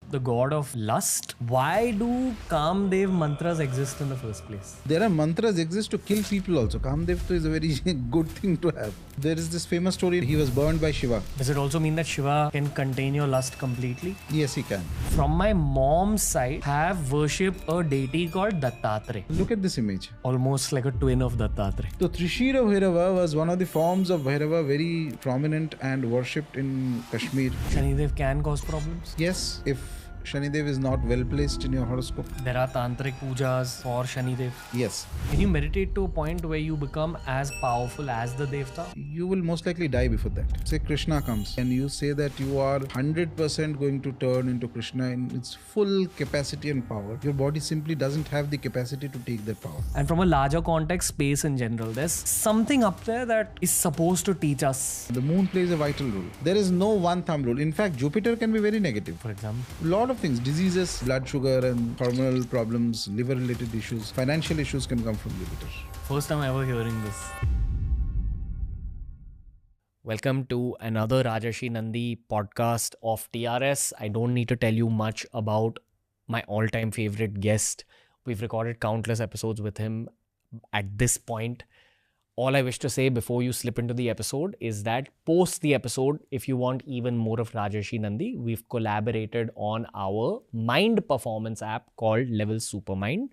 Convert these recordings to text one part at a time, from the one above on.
the god of lust. Why do Kamdev mantras exist in the first place? There are mantras exist to kill people also. Kamdev is a very good thing to have. There is this famous story, he was burned by Shiva. Does it also mean that Shiva can contain your lust completely? Yes, he can. From my mom's side, have worshipped a deity called Dattatreya. Look at this image. Almost like a twin of Dattatreya. So Trishira Bhairava was one of the forms of Bhairava, very prominent and worshipped in Kashmir. Shanidev can cause problems. Yes, if Shanidev is not well placed in your horoscope. There are tantric pujas for Shanidev. Yes. Can you meditate to a point where you become as powerful as the Devta? You will most likely die before that. Say Krishna comes and you say that you are 100% going to turn into Krishna in its full capacity and power. Your body simply doesn't have the capacity to take that power. And from a larger context, space in general, there's something up there that is supposed to teach us. The moon plays a vital role. There is no one thumb rule. In fact, Jupiter can be very negative. For example, A lot of things, diseases, blood sugar and hormonal problems, liver related issues, financial issues can come from Jupiter. first time ever hearing this. Welcome to another Rajarshi Nandi podcast of TRS. I don't need to tell you much about my all-time favorite guest. We've recorded countless episodes with him at this point. All I wish to say before you slip into the episode is that post the episode, if you want even more of Rajarshi Nandi, we've collaborated on our mind performance app called Level Supermind.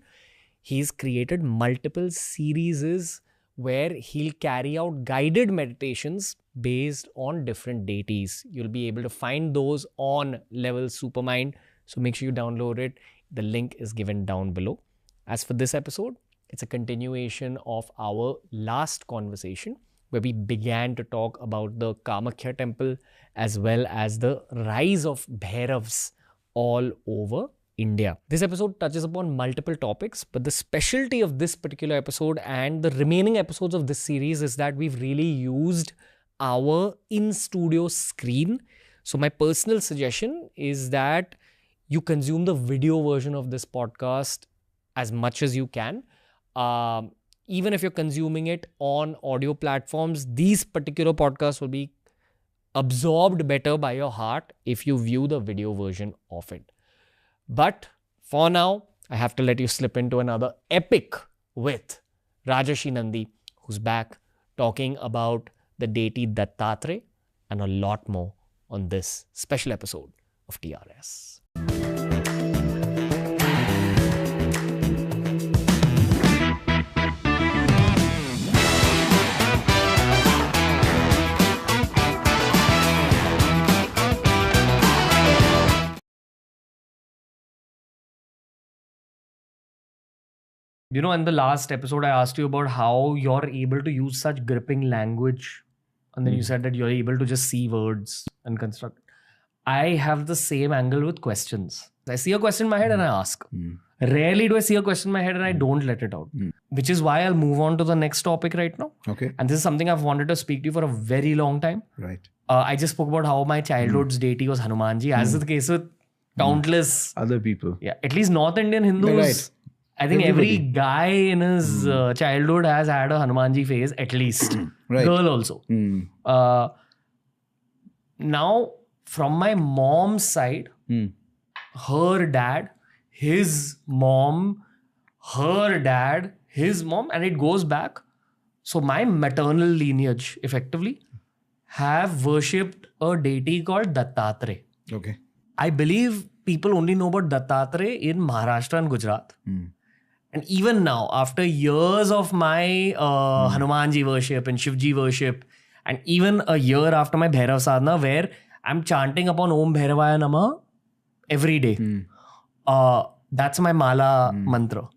He's created multiple series where he'll carry out guided meditations based on different deities. You'll be able to find those on Level Supermind. So make sure you download it. The link is given down below. As for this episode, it's a continuation of our last conversation where we began to talk about the Kamakhya temple as well as the rise of Bhairavs all over India. This episode touches upon multiple topics, but the specialty of this particular episode and the remaining episodes of this series is that we've really used our in-studio screen. So my personal suggestion is that you consume the video version of this podcast as much as you can. Even if you're consuming it on audio platforms, these particular podcasts will be absorbed better by your heart if you view the video version of it. But for now, I have to let you slip into another epic with Rajarshi Nandi, who's back talking about the deity Dattatreya and a lot more on this special episode of TRS. You know, in the last episode, I asked you about how you're able to use such gripping language. And then you said that you're able to just see words and construct. I have the same angle with questions. I see a question in my head and I ask. Rarely do I see a question in my head and I don't let it out. Which is why I'll move on to the next topic right now. Okay. And this is something I've wanted to speak to you for a very long time. Right. I just spoke about how my childhood's deity was Hanumanji. As is the case with countless... Other people. Yeah, at least North Indian Hindus... Right. I think every guy in his childhood has had a Hanumanji phase, at least. Right. Girl also. Now, from my mom's side, her dad, his mom, her dad, his mom, and it goes back. So my maternal lineage, effectively, have worshipped a deity called Dattatreya. Okay. I believe people only know about Dattatreya in Maharashtra and Gujarat. And even now, after years of my Hanumanji worship and Shivji worship, and even a year after my Bhairav sadhana, where I'm chanting upon Om Bhairavaya Namah every day. That's my mala mantra.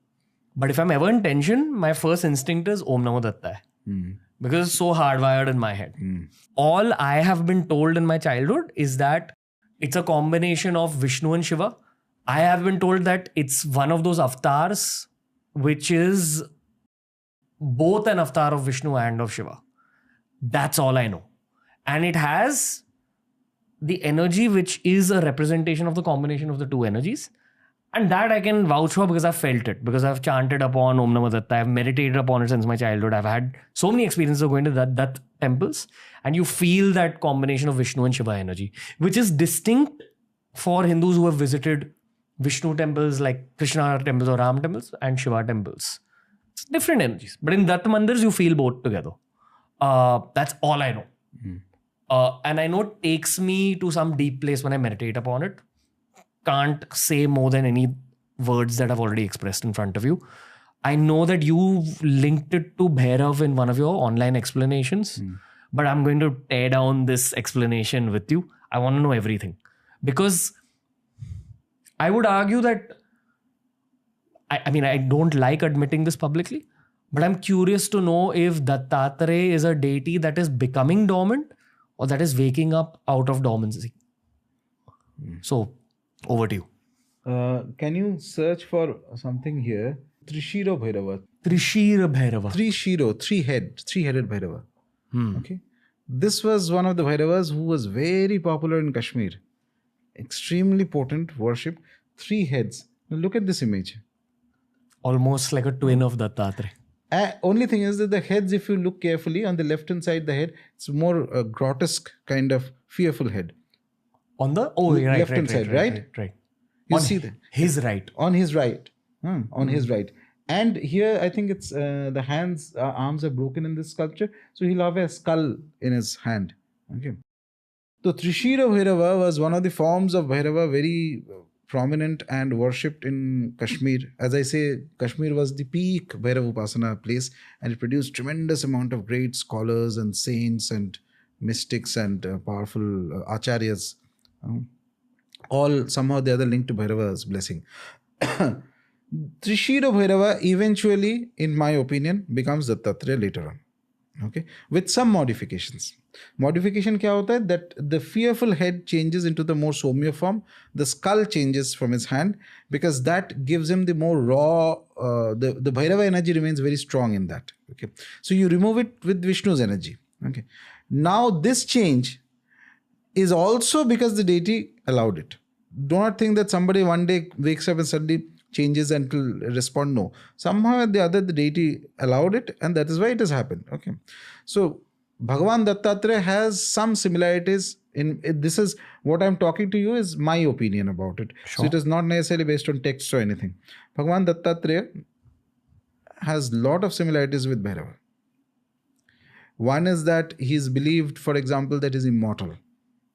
But if I'm ever in tension, my first instinct is Om Namo Dattaya. Because it's so hardwired in my head. All I have been told in my childhood is that it's a combination of Vishnu and Shiva. I have been told that it's one of those avatars which is both an avatar of Vishnu and of Shiva. That's all I know. And it has the energy which is a representation of the combination of the two energies. And that I can vouch for because I've felt it. Because I've chanted upon Om Namo Dattaya. I've meditated upon it since my childhood. I've had so many experiences of going to that temples. And you feel that combination of Vishnu and Shiva energy. Which is distinct for Hindus who have visited Vishnu temples like Krishna temples or Ram temples and Shiva temples. It's different energies. But in Datta Mandirs, you feel both together. That's all I know. And I know it takes me to some deep place when I meditate upon it. Can't say more than any words that I've already expressed in front of you. I know that you've linked it to Bhairav in one of your online explanations, but I'm going to tear down this explanation with you. I want to know everything. Because I would argue that, I mean, I don't like admitting this publicly, but I'm curious to know if Dattatreya is a deity that is becoming dormant or that is waking up out of dormancy. So, over to you. Can you search for something here? Trishiro Bhairava. Trishira Bhairava. Three-headed Bhairava. Okay. This was one of the Bhairavas who was very popular in Kashmir. Extremely potent worship. 3 heads. Now look at this image. Almost like a twin of Dattatreya. Only thing is that the heads, if you look carefully on the left hand side, the head, it's more grotesque kind of fearful head. On the left hand side, right? You On see that? His right. On his right. On his right. And here, I think it's the hands, arms are broken in this sculpture. So he'll have a skull in his hand. Okay. So Trishira Bhairava was one of the forms of Bhairava, very prominent and worshipped in Kashmir. As I say, Kashmir was the peak Bhairava Upasana place, and it produced tremendous amount of great scholars and saints and mystics and powerful acharyas. All somehow the other linked to Bhairava's blessing. Trishira Bhairava eventually, in my opinion, becomes Dattatreya later on. Okay, with some modifications. Modification kya hota hai? That the fearful head changes into the more Somya form. The skull changes from his hand because that gives him the more raw, the Bhairava energy remains very strong in that. Okay, so you remove it with Vishnu's energy. Okay, now this change is also because the deity allowed it. Do not think that somebody one day wakes up and suddenly changes and will respond. No. Somehow or the other, the deity allowed it, and that is why it has happened. Okay. So, Bhagavan Dattatreya has some similarities in this is what I'm talking to you is my opinion about it. Sure. So, it is not necessarily based on text or anything. Bhagavan Dattatreya has lot of similarities with Bhairava. One is that he is believed, for example, that he is immortal.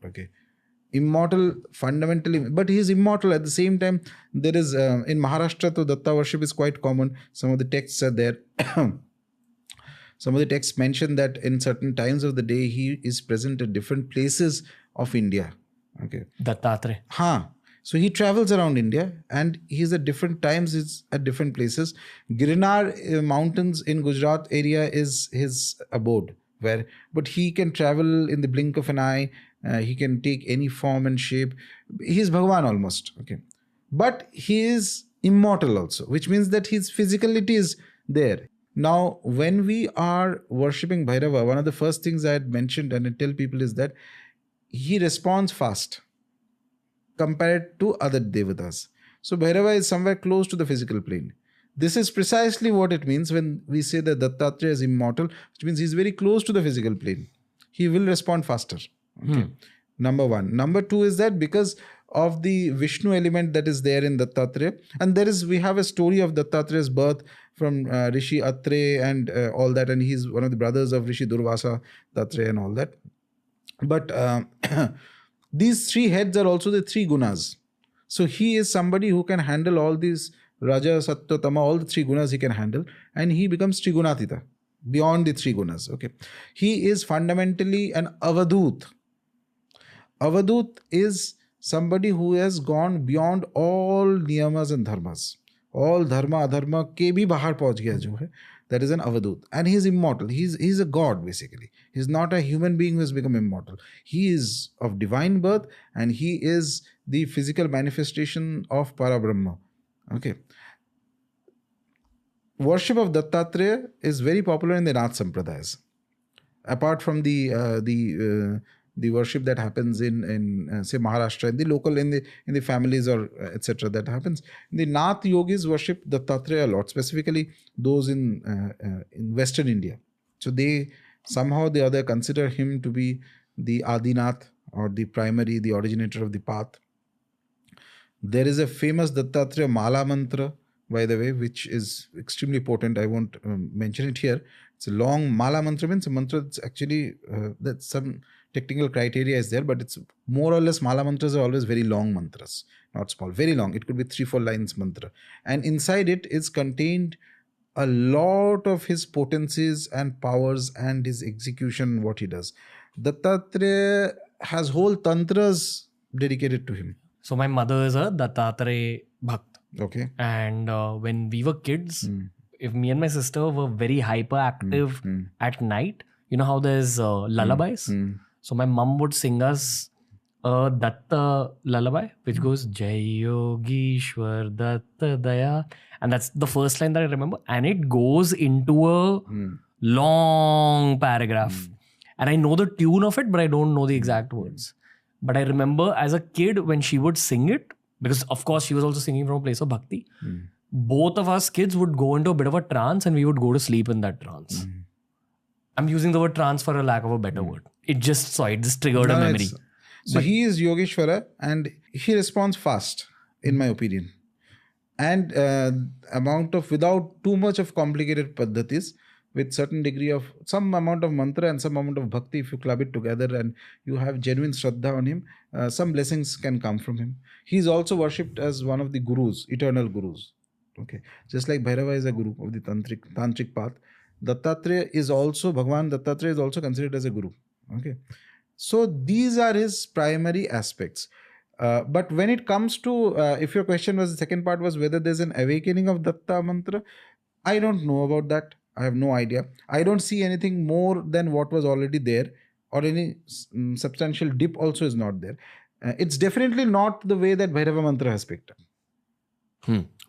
Okay. Immortal fundamentally, but he is immortal at the same time. There is in Maharashtra, to Datta worship is quite common. Some of the texts are there. Some of the texts mention that in certain times of the day he is present at different places of India. Okay, Dattatreya. So he travels around India and he's at different times. He's at different places. Girinar mountains in Gujarat area is his abode. But he can travel in the blink of an eye. He can take any form and shape. He is Bhagavan almost. Okay, but he is immortal also, which means that his physicality is there. Now, when we are worshipping Bhairava, one of the first things I had mentioned and I tell people is that he responds fast compared to other devatas. So Bhairava is somewhere close to the physical plane. This is precisely what it means when we say that Dattatreya is immortal, which means he is very close to the physical plane. He will respond faster. Okay. Number one. Number two is that because of the Vishnu element that is there in Dattatreya, and we have a story of Dattatreya's birth from Rishi Atre and all that, and he's one of the brothers of Rishi Durvasa Dattatreya and all that. But these 3 heads are also the 3 gunas. So he is somebody who can handle all these Raja, Sattva, Tama, all the 3 gunas he can handle, and he becomes Trigunatita, beyond the 3 gunas. Okay, he is fundamentally an Avadut. Avadut is somebody who has gone beyond all niyamas and dharmas. All dharma, adharma ke bhi bahar pahunch gaya jo hai. That is an Avadut. And he is immortal. He's a god basically. He's not a human being who has become immortal. He is of divine birth and he is the physical manifestation of Parabrahma. Okay. Worship of Dattatreya is very popular in the Nath Sampradayas. Apart from the worship that happens in say Maharashtra, in the local, in the families or etc. that happens. The Nath yogis worship Dattatreya a lot, specifically those in Western India. So they somehow or the other consider him to be the Adinath or the primary, the originator of the path. There is a famous Dattatreya Mala mantra, by the way, which is extremely potent. I won't mention it here. It's a long Mala mantra, means a mantra that's actually, that some technical criteria is there, but it's more or less, Mala mantras are always very long mantras, not small, very long. It could be 3-4 lines mantra. And inside it is contained a lot of his potencies and powers and his execution, what he does. Dattatreya has whole tantras dedicated to him. So my mother is a Dattatreya Bhakt. Okay. And when we were kids, if me and my sister were very hyperactive at night, you know how there's lullabies? So my mom would sing us a Datta lullaby, which goes Jai Yogishwar Datta Daya. And that's the first line that I remember. And it goes into a long paragraph. And I know the tune of it, but I don't know the exact words. But I remember as a kid when she would sing it, because of course she was also singing from a place of bhakti, both of us kids would go into a bit of a trance and we would go to sleep in that trance. I'm using the word trance for a lack of a better word. It just triggered a memory. So he is Yogeshwara and he responds fast, in my opinion. And without too much of complicated paddhatis, with certain degree of some amount of mantra and some amount of bhakti, if you club it together and you have genuine shraddha on him, some blessings can come from him. He is also worshipped as one of the gurus, eternal gurus. Okay, just like Bhairava is a guru of the tantric path, Dattatreya is also, Bhagwan Dattatreya is also considered as a guru. Okay, so these are his primary aspects. But when it comes to, if your question was, the second part was whether there's an awakening of Datta mantra, I don't know about that. I have no idea. I don't see anything more than what was already there, or any substantial dip also is not there. It's definitely not the way that Bhairava mantra has picked up.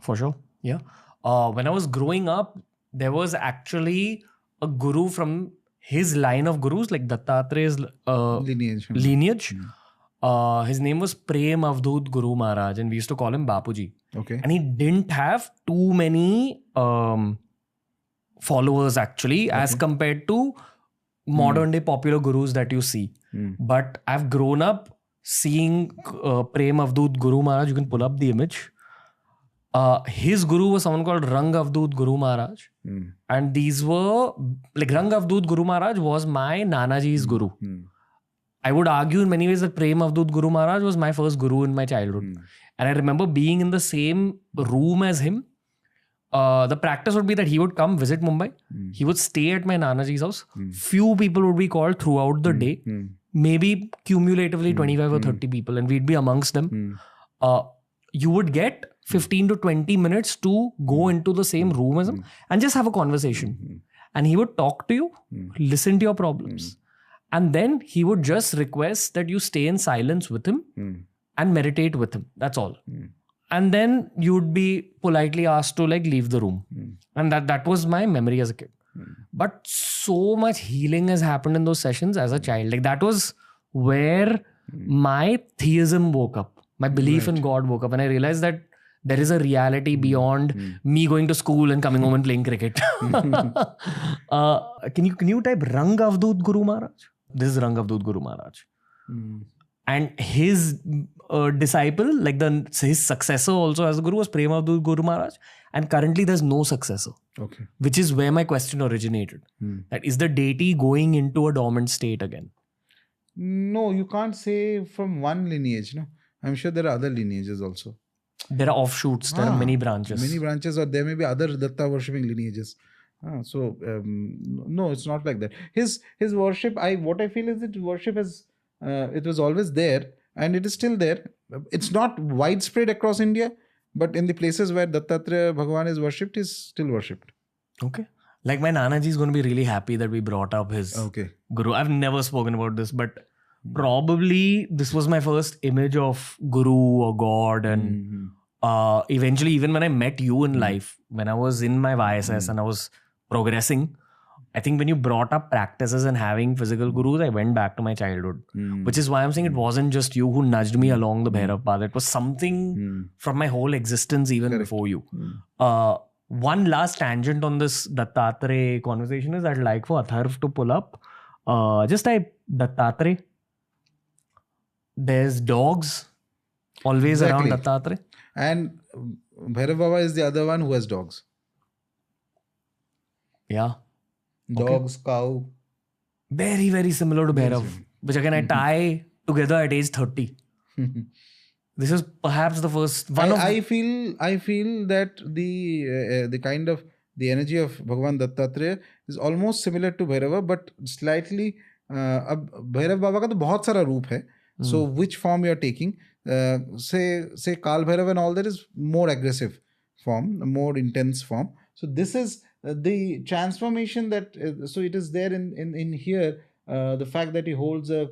For sure. Yeah. When I was growing up, there was actually a guru from his line of gurus, like Dattatreya's lineage. His name was Prem Avdut Guru Maharaj, and we used to call him Bapuji. Okay. And he didn't have too many followers actually, as compared to modern day popular gurus that you see. But I've grown up seeing Prem Avdut Guru Maharaj. You can pull up the image. His guru was someone called Rang Avdut Guru Maharaj. And these were, like, Rang Avdut Guru Maharaj was my Nanaji's guru. I would argue in many ways that Prem Avdut Guru Maharaj was my first guru in my childhood. And I remember being in the same room as him. The practice would be that he would come visit Mumbai. He would stay at my Nanaji's house. Few people would be called throughout the day. Maybe cumulatively 25 or 30 people, and we'd be amongst them. You would get 15 to 20 minutes to go into the same room as him and just have a conversation. And he would talk to you, listen to your problems. And then he would just request that you stay in silence with him and meditate with him. That's all. And then you'd be politely asked to, like, leave the room. And that was my memory as a kid. But so much healing has happened in those sessions as a child. Like, that was where my theism woke up. My belief in God woke up. And I realized that there is a reality beyond me going to school and coming home and playing cricket. Can you type Rang Avdut Guru Maharaj? This is Rang Avdut Guru Maharaj. And his disciple, like his successor also as a guru, was Prem Avdut Guru Maharaj. And currently there's no successor. Okay. Which is where my question originated. That is the deity going into a dormant state again? No, you can't say from one lineage. No, I'm sure there are other lineages also. There are offshoots. There are many branches. Many branches, or there may be other Datta worshipping lineages. No, it's not like that. His worship, what I feel is that worship is, it was always there and it is still there. It's not widespread across India, but in the places where Dattatreya Bhagwan is worshipped, is still worshipped. Okay. Like, my Nanaji is going to be really happy that we brought up his guru. I've never spoken about this, but probably this was my first image of guru or God. And eventually, even when I met you in life, when I was in my YSS and I was progressing, I think when you brought up practices and having physical gurus, I went back to my childhood. Which is why I'm saying it wasn't just you who nudged me along the Bhairav path. It was something from my whole existence even before you. One last tangent on this Dattatreya conversation is I'd like for Atharv to pull up. Just type Dattatreya. There's dogs. Always around Exactly. Dattatreya. And Bhairav Baba is the other one who has dogs. Yeah. Dogs, cow. Very, very similar to Very Bhairav, similar. which again I tie together at age 30. This is perhaps the first one of I feel that the kind of the energy of Bhagavan Dattatreya is almost similar to Bhairava, but slightly. अब भैरव बाबा का तो बहुत सारा रूप है. So which form you are taking? Say Kal Bhairav and all that is more aggressive form, more intense form. So this is the transformation that. So it is there in here. The fact that he holds a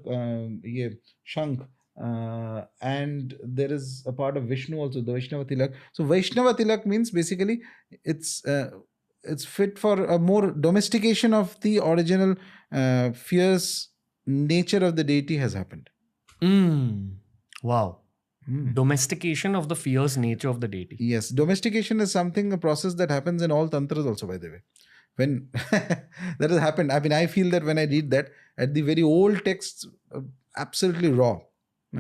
shank. And there is a part of Vishnu also, the Vaishnava Tilak. So Vaishnava Tilak means basically it's fit for a more domestication of the original fierce nature of the deity has happened. Wow. Domestication of the fierce nature of the deity. Yes, domestication is a process that happens in all tantras also, by the way. When that has happened, I mean, I feel that when I read that at the very old texts, absolutely raw.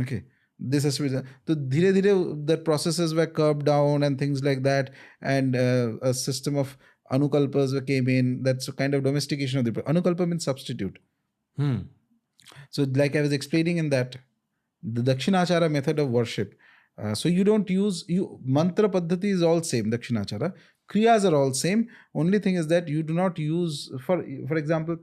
Okay, this has to be done. So dhire dhire the processes were curbed down and things like that, and a system of anukalpas came in. That's a kind of domestication of the anukalpa means substitute. So like I was explaining in that, the Dakshinachara method of worship. So you don't use mantra paddhati is all same. Dakshinachara kriyas are all same. Only thing is that you do not use for example.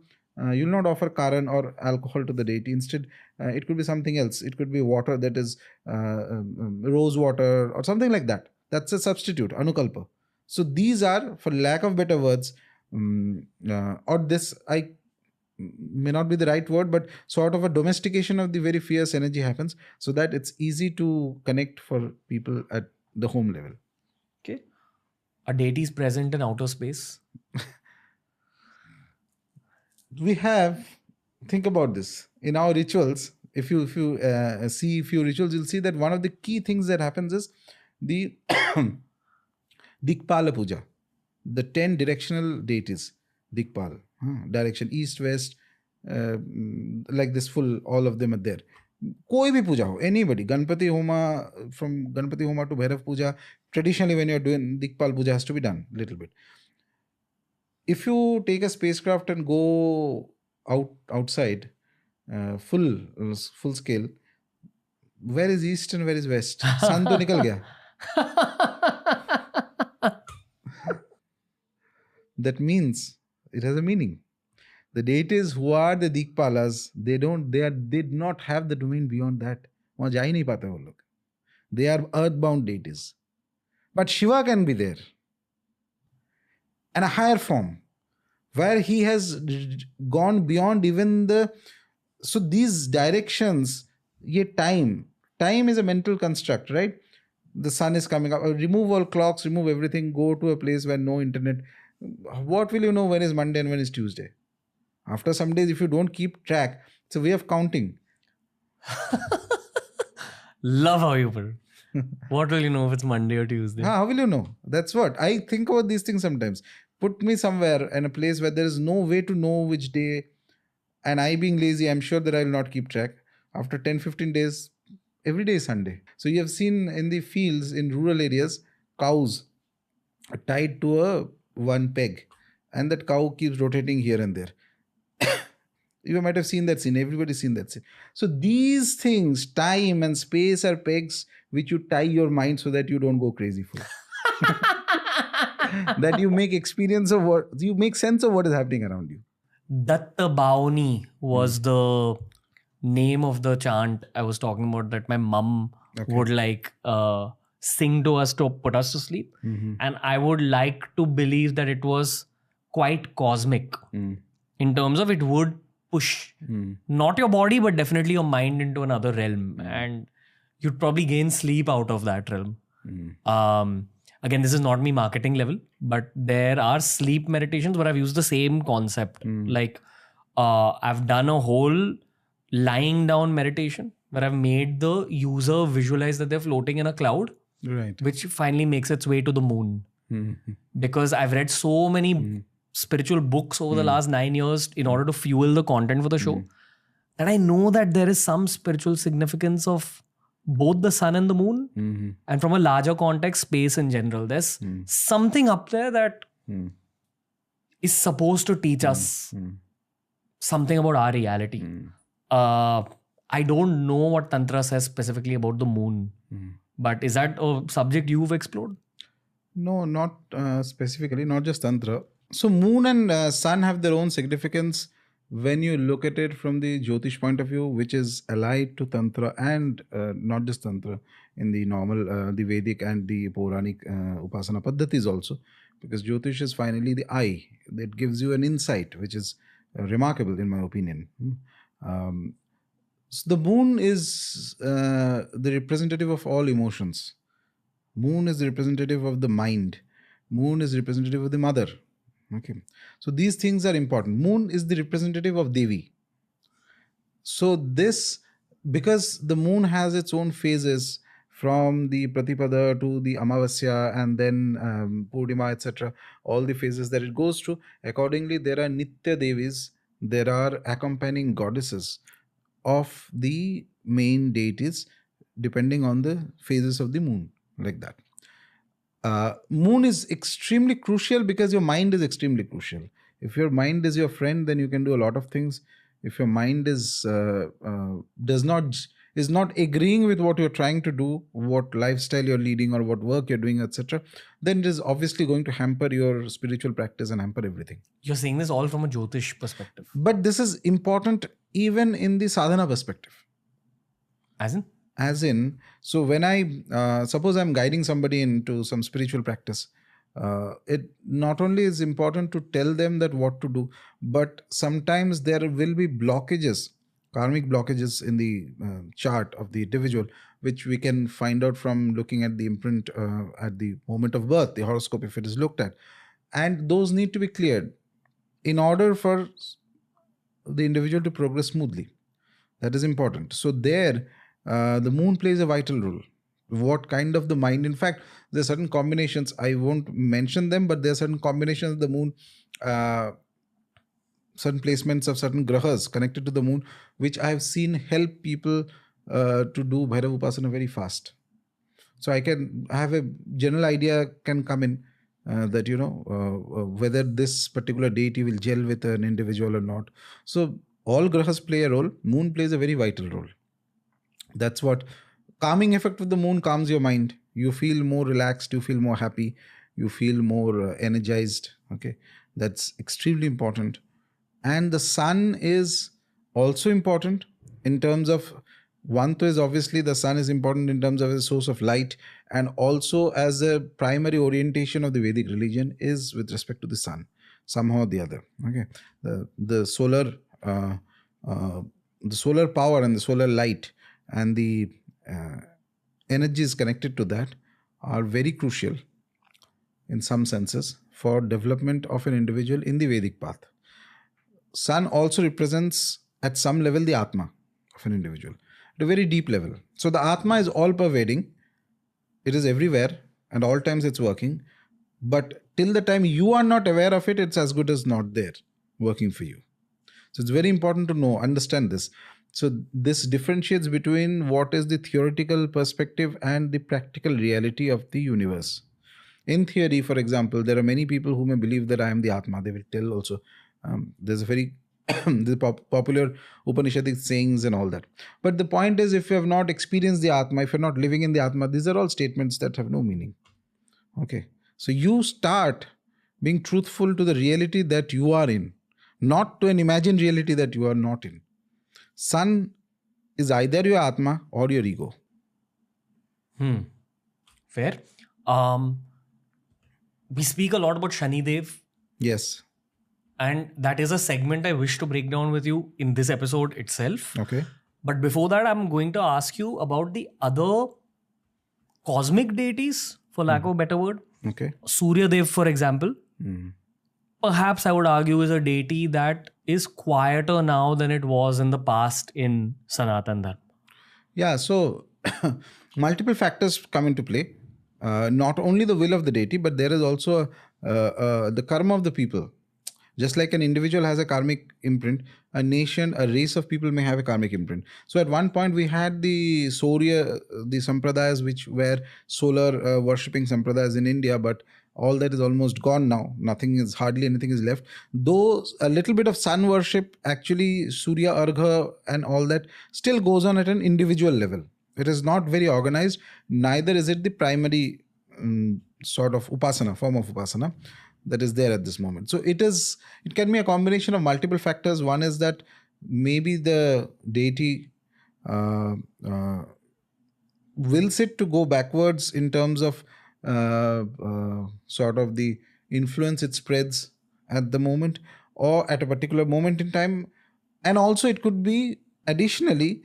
You will not offer karan or alcohol to the deity. Instead, it could be something else. It could be water that is rose water or something like that. That's a substitute, anukalpa. So these are, for lack of better words, or this I may not be the right word, but sort of a domestication of the very fierce energy happens, so that it's easy to connect for people at the home level. Okay. A deity is present in outer space. We have, think about this in our rituals. If you see few rituals, you'll see that one of the key things that happens is the Dikpala Puja, the 10 directional deities. Dikpal, direction east, west, like this full, all of them are there. कोई भी पूजा हो, anybody, Ganpati Homa, from Ganpati Homa to Bhairav Puja, traditionally when you're doing Dikpal Puja has to be done little bit. If you take a spacecraft and go outside, full scale, where is east and where is west? Sun to nikal gaya. That means it has a meaning. The deities who are the Dikpalas, they did not have the domain beyond that. वहाँ जा ही नहीं पाते वो लोग. They are earthbound deities. But Shiva can be there. And a higher form, where he has gone beyond even the. So these directions, time is a mental construct, right? The sun is coming up. Remove all clocks, remove everything, go to a place where no internet. What will you know when is Monday and when is Tuesday? After some days, if you don't keep track, it's a way of counting. Love how you put it. What will you know if it's Monday or Tuesday? How will you know? That's what. I think about these things sometimes. Put me somewhere in a place where there is no way to know which day, and I being lazy, I'm sure that I will not keep track. After 10-15 days, every day is Sunday. So you have seen in the fields, in rural areas, cows are tied to one peg, and that cow keeps rotating here and there. You might have seen that scene. Everybody's seen that scene. So these things, time and space, are pegs which you tie your mind so that you don't go crazy for. That you make you make sense of what is happening around you. Datta Bauni was the name of the chant I was talking about that my mum would sing to us to put us to sleep. And I would like to believe that it was quite cosmic in terms of it would push not your body but definitely your mind into another realm, and you'd probably gain sleep out of that realm. Again, this is not me marketing level, but there are sleep meditations where I've used the same concept. Like I've done a whole lying down meditation where I've made the user visualize that they're floating in a cloud, Right. which finally makes its way to the moon. Because I've read so many spiritual books over the last 9 years in order to fuel the content for the show, that I know that there is some spiritual significance of both the sun and the moon, and from a larger context, space in general. There's something up there that is supposed to teach us something about our reality. I don't know what Tantra says specifically about the moon, but is that a subject you've explored? No, not specifically, not just Tantra. So moon and sun have their own significance when you look at it from the Jyotish point of view, which is allied to Tantra and not just Tantra, in the normal, the Vedic and the Puranic Upasana Paddhatis also. Because Jyotish is finally the eye. It gives you an insight, which is remarkable in my opinion. So the moon is the representative of all emotions. Moon is the representative of the mind. Moon is representative of the mother. Okay. So these things are important. Moon is the representative of Devi. So this, because the moon has its own phases, from the Pratipada to the Amavasya and then Purnima, etc., all the phases that it goes through. Accordingly, there are Nitya Devis, there are accompanying goddesses of the main deities depending on the phases of the moon, like that. Moon is extremely crucial because your mind is extremely crucial. If your mind is your friend, then you can do a lot of things. If your mind is not agreeing with what you're trying to do, what lifestyle you're leading or what work you're doing, etc., then it is obviously going to hamper your spiritual practice and hamper everything. You're saying this all from a Jyotish perspective. But this is important even in the sadhana perspective. As in? As in, so when I, suppose I'm guiding somebody into some spiritual practice, it not only is important to tell them that what to do, but sometimes there will be blockages, karmic blockages in the chart of the individual, which we can find out from looking at the imprint at the moment of birth, the horoscope, if it is looked at. And those need to be cleared in order for the individual to progress smoothly. That is important. So there, the moon plays a vital role. What kind of the mind, in fact, there are certain combinations, I won't mention them, but there are certain combinations of the moon, certain placements of certain grahas connected to the moon, which I have seen help people to do Bhairav Upasana very fast. So I have a general idea can come in that, whether this particular deity will gel with an individual or not. So all grahas play a role. Moon plays a very vital role. That's what calming effect of the moon calms your mind. You feel more relaxed, you feel more happy, you feel more energized. Okay, that's extremely important. And the sun is also important in terms of, one is obviously the sun is important in terms of a source of light, and also as a primary orientation of the Vedic religion is with respect to the sun, somehow or the other. Okay, the solar power and the solar light and the energies connected to that are very crucial in some senses for development of an individual in the Vedic path. Sun also represents at some level the Atma of an individual at a very deep level. So the Atma is all pervading. It is everywhere and all times it's working. But till the time you are not aware of it, it's as good as not there working for you. So it's very important to understand this. So this differentiates between what is the theoretical perspective and the practical reality of the universe. In theory, for example, there are many people who may believe that I am the Atma. They will tell also. There's a very popular Upanishadic sayings and all that. But the point is, if you have not experienced the Atma, if you're not living in the Atma, these are all statements that have no meaning. Okay. So you start being truthful to the reality that you are in, not to an imagined reality that you are not in. Sun is either your Atma or your ego. Fair. We speak a lot about Shani Dev. Yes. And that is a segment I wish to break down with you in this episode itself. Okay. But before that, I'm going to ask you about the other cosmic deities, for lack of a better word. Okay. Surya Dev, for example. Perhaps I would argue is a deity that is quieter now than it was in the past in Sanatan Dharma. Yeah, so multiple factors come into play. Not only the will of the deity, but there is also the karma of the people. Just like an individual has a karmic imprint, a nation, a race of people may have a karmic imprint. So at one point we had the Surya, the sampradayas which were solar worshipping sampradayas in India, but all that is almost gone now. Hardly anything is left. Though a little bit of sun worship, actually Surya Argha and all that still goes on at an individual level. It is not very organized. Neither is it the primary sort of form of upasana that is there at this moment. So it can be a combination of multiple factors. One is that maybe the deity wills it to go backwards in terms of sort of the influence it spreads at the moment or at a particular moment in time. And also it could be additionally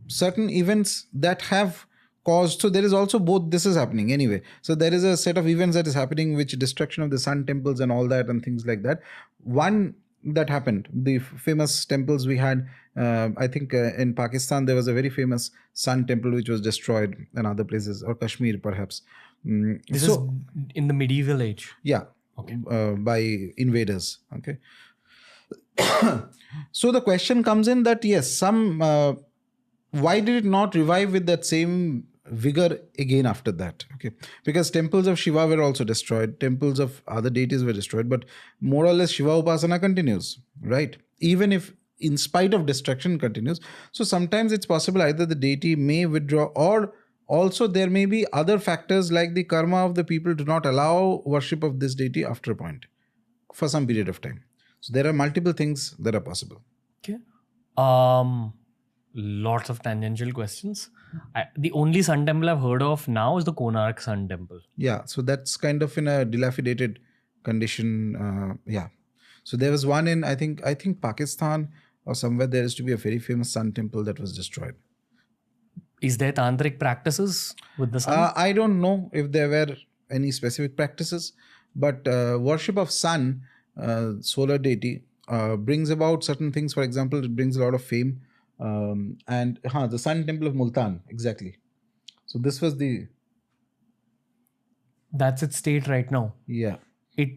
certain events that have caused. So there is also both. This is happening anyway. So there is a set of events that is happening, which destruction of the sun temples and all that and things like that. One that happened, the famous temples we had, I think in Pakistan there was a very famous sun temple which was destroyed, and other places, or Kashmir perhaps. This is in the medieval age. Yeah. Okay. By invaders. Okay. So the question comes in that yes, why did it not revive with that same vigor again after that? Okay, because temples of Shiva were also destroyed, temples of other deities were destroyed, but more or less Shiva upasana continues, right? Even if in spite of destruction continues. So sometimes it's possible either the deity may withdraw, or also there may be other factors like the karma of the people do not allow worship of this deity after a point for some period of time. So there are multiple things that are possible. Okay. Lots of tangential questions. The only sun temple I've heard of now is the Konark Sun Temple. Yeah, so that's kind of in a dilapidated condition. Yeah, so there was one in I think Pakistan or somewhere. There is to be a very famous sun temple that was destroyed. Is there tantric practices with the sun? I don't know if there were any specific practices, but worship of sun, solar deity, brings about certain things. For example, it brings a lot of fame. And the Sun Temple of Multan, exactly. So this was that's its state right now. Yeah. It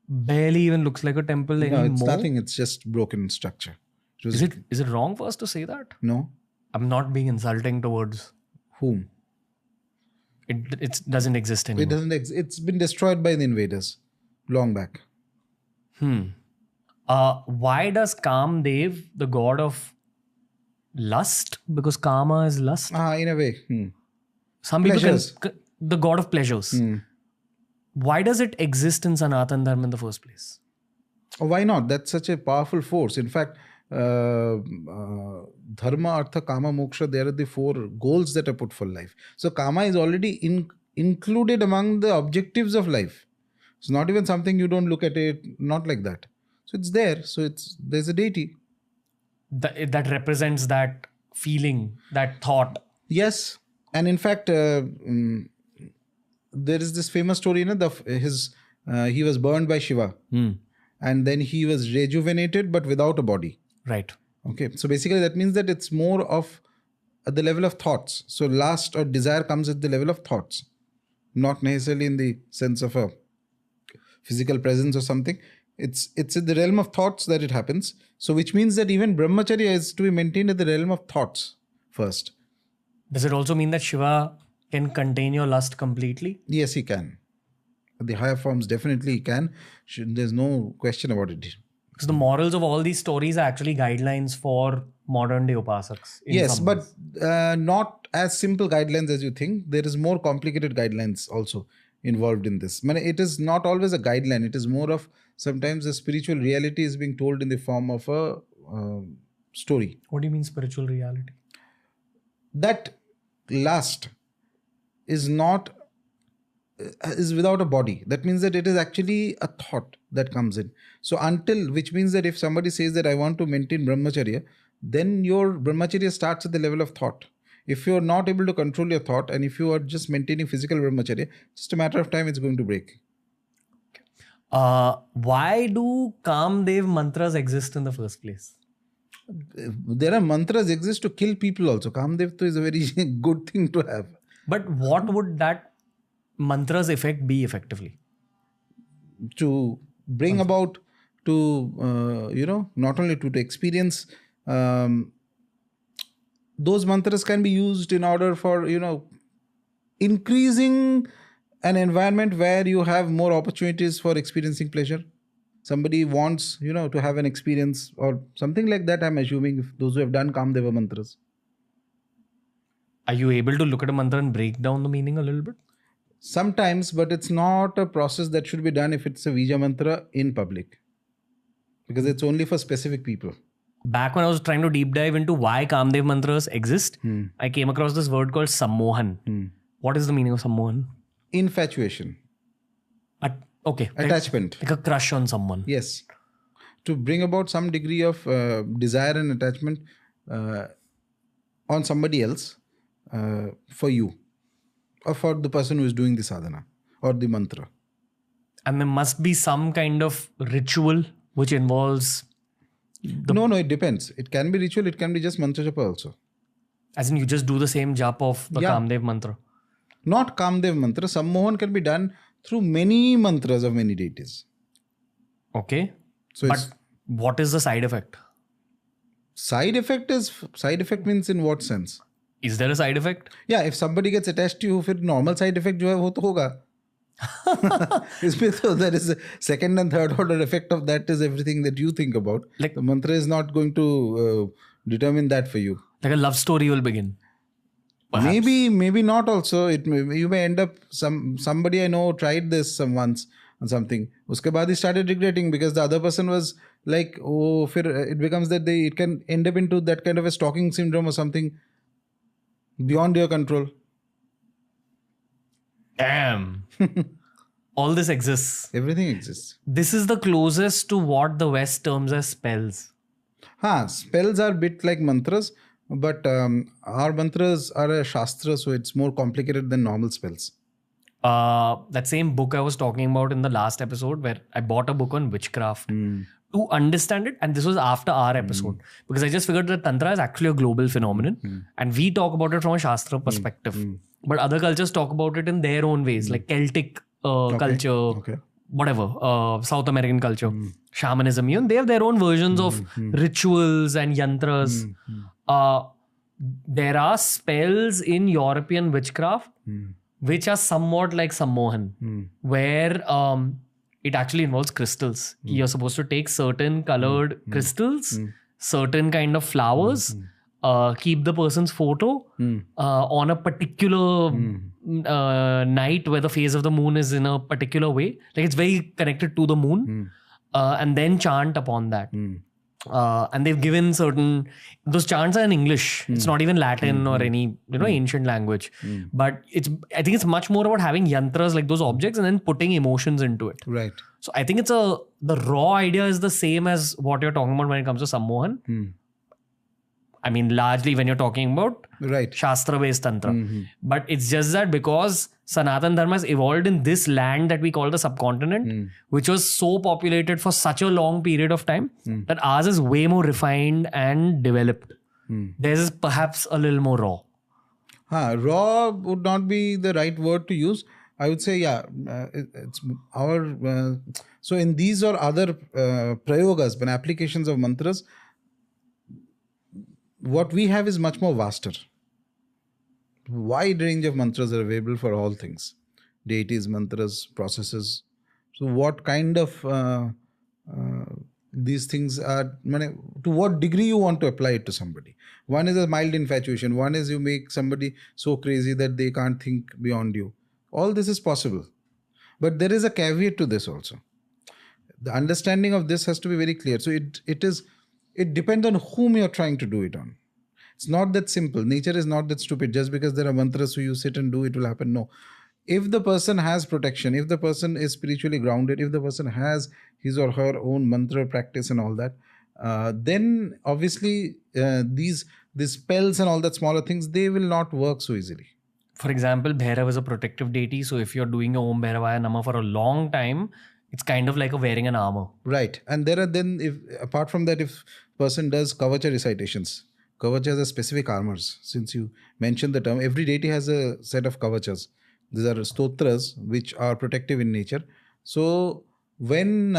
barely even looks like a temple anymore. No, it's nothing. It's just broken structure. Is it wrong for us to say that? No. I'm not being insulting towards whom. It doesn't exist anymore. It doesn't exist. It's been destroyed by the invaders long back. Why does Kamdev, the god of lust, because karma is lust? In a way. Some Pleasures. people the god of pleasures. Why does it exist in Sanatan Dharma in the first place? Why not? That's such a powerful force. In fact, Dharma, Artha, Kama, Moksha, there are the 4 goals that are put for life. So Kama is already included among the objectives of life. It's not even something you don't look at it, not like that. So it's there. So there's a deity. That represents that feeling, that thought. Yes. And in fact, there is this famous story, he was burned by Shiva. And then he was rejuvenated, but without a body. Right. Okay. So basically that means that it's more of at the level of thoughts. So lust or desire comes at the level of thoughts, not necessarily in the sense of a physical presence or something. It's in the realm of thoughts that it happens. So which means that even brahmacharya is to be maintained at the realm of thoughts first. Does it also mean that Shiva can contain your lust completely? Yes, he can. The higher forms definitely he can. There's no question about it. Because the morals of all these stories are actually guidelines for modern day upasaks. Yes, but not as simple guidelines as you think. There is more complicated guidelines also involved in this. It is not always a guideline. It is more of sometimes the spiritual reality is being told in the form of a story. What do you mean spiritual reality? That lust is without a body. That means that it is actually a thought that comes in. So which means that if somebody says that I want to maintain brahmacharya, then your brahmacharya starts at the level of thought. If you are not able to control your thought, and if you are just maintaining physical brahmacharya, just a matter of time it's going to break. Why do Kamdev mantras exist in the first place? There are mantras exist to kill people also. Kamdev is a very good thing to have. But what would that mantra's effect be effectively? To bring about to not only to experience. Those mantras can be used in order for increasing an environment where you have more opportunities for experiencing pleasure. Somebody wants to have an experience or something like that. I'm assuming if those who have done Kamdeva mantras. Are you able to look at a mantra and break down the meaning a little bit? Sometimes, but it's not a process that should be done if it's a Vija mantra in public, because it's only for specific people. Back when I was trying to deep dive into why Kamdev mantras exist, I came across this word called sammohan. What is the meaning of sammohan? Infatuation. Okay. Attachment. Like a crush on someone. Yes. To bring about some degree of desire and attachment on somebody else for you or for the person who is doing the sadhana or the mantra. And there must be some kind of ritual which involves... No, it depends. It can be ritual, it can be just mantra japa also. As in you just do the same japa of the Kamdev mantra. Not Kamdev mantra. Sammohan can be done through many mantras of many deities. Okay. But what is the side effect? Side effect means in what sense? Is there a side effect? Yeah, if somebody gets attached to you, फिर normal side effect जो है वो तो होगा. इसमें तो there is a second and third order effect of that is everything that you think about. Like the mantra is not going to determine that for you. Like a love story will begin. Perhaps. Maybe not also. You may end up somebody I know tried this once on something. Uske baad he started regretting because the other person was like, oh, it becomes that it can end up into that kind of a stalking syndrome or something beyond your control. Damn. All this exists. Everything exists. This is the closest to what the West terms as spells. Spells are a bit like mantras, but our mantras are a shastra, so it's more complicated than normal spells. That same book I was talking about in the last episode, where I bought a book on witchcraft to understand it, and this was after our episode, because I just figured that Tantra is actually a global phenomenon, and we talk about it from a Shastra perspective, but other cultures talk about it in their own ways, like Celtic culture, whatever, South American culture, shamanism, they have their own versions of rituals and yantras. There are spells in European witchcraft which are somewhat like Sammohan, where it actually involves crystals. You're supposed to take certain colored crystals, certain kind of flowers, keep the person's photo on a particular night where the phase of the moon is in a particular way. Like it's very connected to the moon, and then chant upon that. And they've given those chants are in English. It's not even Latin or any ancient language. But I think it's much more about having yantras like those objects and then putting emotions into it. Right. So I think the raw idea is the same as what you're talking about when it comes to Sammohan. I mean, largely when you're talking about Shastra-based Tantra. But it's just that because Sanatan Dharma has evolved in this land that we call the subcontinent, which was so populated for such a long period of time, that ours is way more refined and developed. Theirs is perhaps a little more raw. Raw would not be the right word to use. I would say, it's our... so in these or other prayogas, when applications of mantras, what we have is much more vaster. Wide range of mantras are available for all things. Deities, mantras, processes. So what kind of these things are, to what degree you want to apply it to somebody. One is a mild infatuation. One is you make somebody so crazy that they can't think beyond you. All this is possible. But there is a caveat to this also. The understanding of this has to be very clear. So it depends on whom you're trying to do it on. It's not that simple. Nature is not that stupid. Just because there are mantras so you sit and do it will happen. No. If the person has protection, if the person is spiritually grounded, if the person has his or her own mantra practice and all that, then obviously these spells and all that smaller things, they will not work so easily. For example, Bhairav is a protective deity. So if you're doing a Om Bhairavaya Nama for a long time, it's kind of like wearing an armor. Right. And there are then, apart from that, if person does Kavacha recitations, Kavacha has a specific armors. Since you mentioned the term, every deity has a set of Kavachas. These are stotras which are protective in nature. So when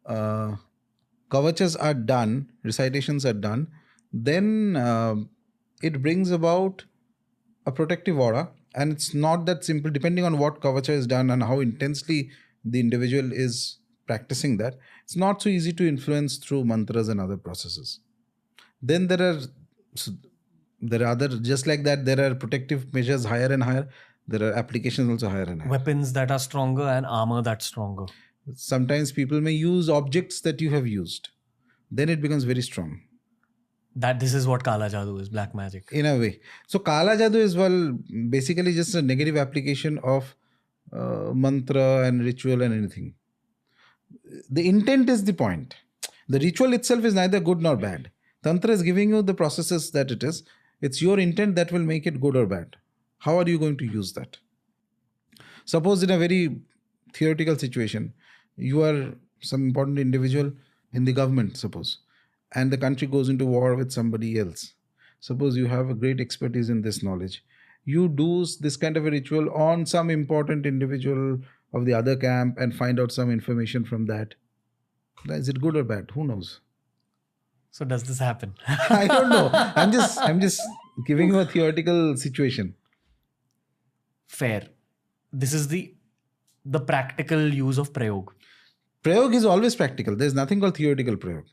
kavachas are done, recitations are done, then it brings about a protective aura. And it's not that simple, depending on what kavacha is done and how intensely the individual is practicing that. It's not so easy to influence through mantras and other processes. Then there are other, just like that, there are protective measures higher and higher. There are applications also higher and higher. Weapons that are stronger and armor that's stronger. Sometimes people may use objects that you have used. Then it becomes very strong. That this is what Kala Jadoo is, black magic. In a way. So Kala Jadoo is, well, basically just a negative application of mantra and ritual and anything. The intent is the point. The ritual itself is neither good nor bad. Tantra is giving you the processes that it is. It's your intent that will make it good or bad. How are you going to use that? Suppose in a very theoretical situation, you are some important individual in the government, suppose, and the country goes into war with somebody else. Suppose you have a great expertise in this knowledge. You do this kind of a ritual on some important individual of the other camp and find out some information from that. Is it good or bad? Who knows? So does this happen? I don't know. I'm just giving you a theoretical situation. Fair. This is the practical use of prayog. Prayog is always practical. There's nothing called theoretical prayog.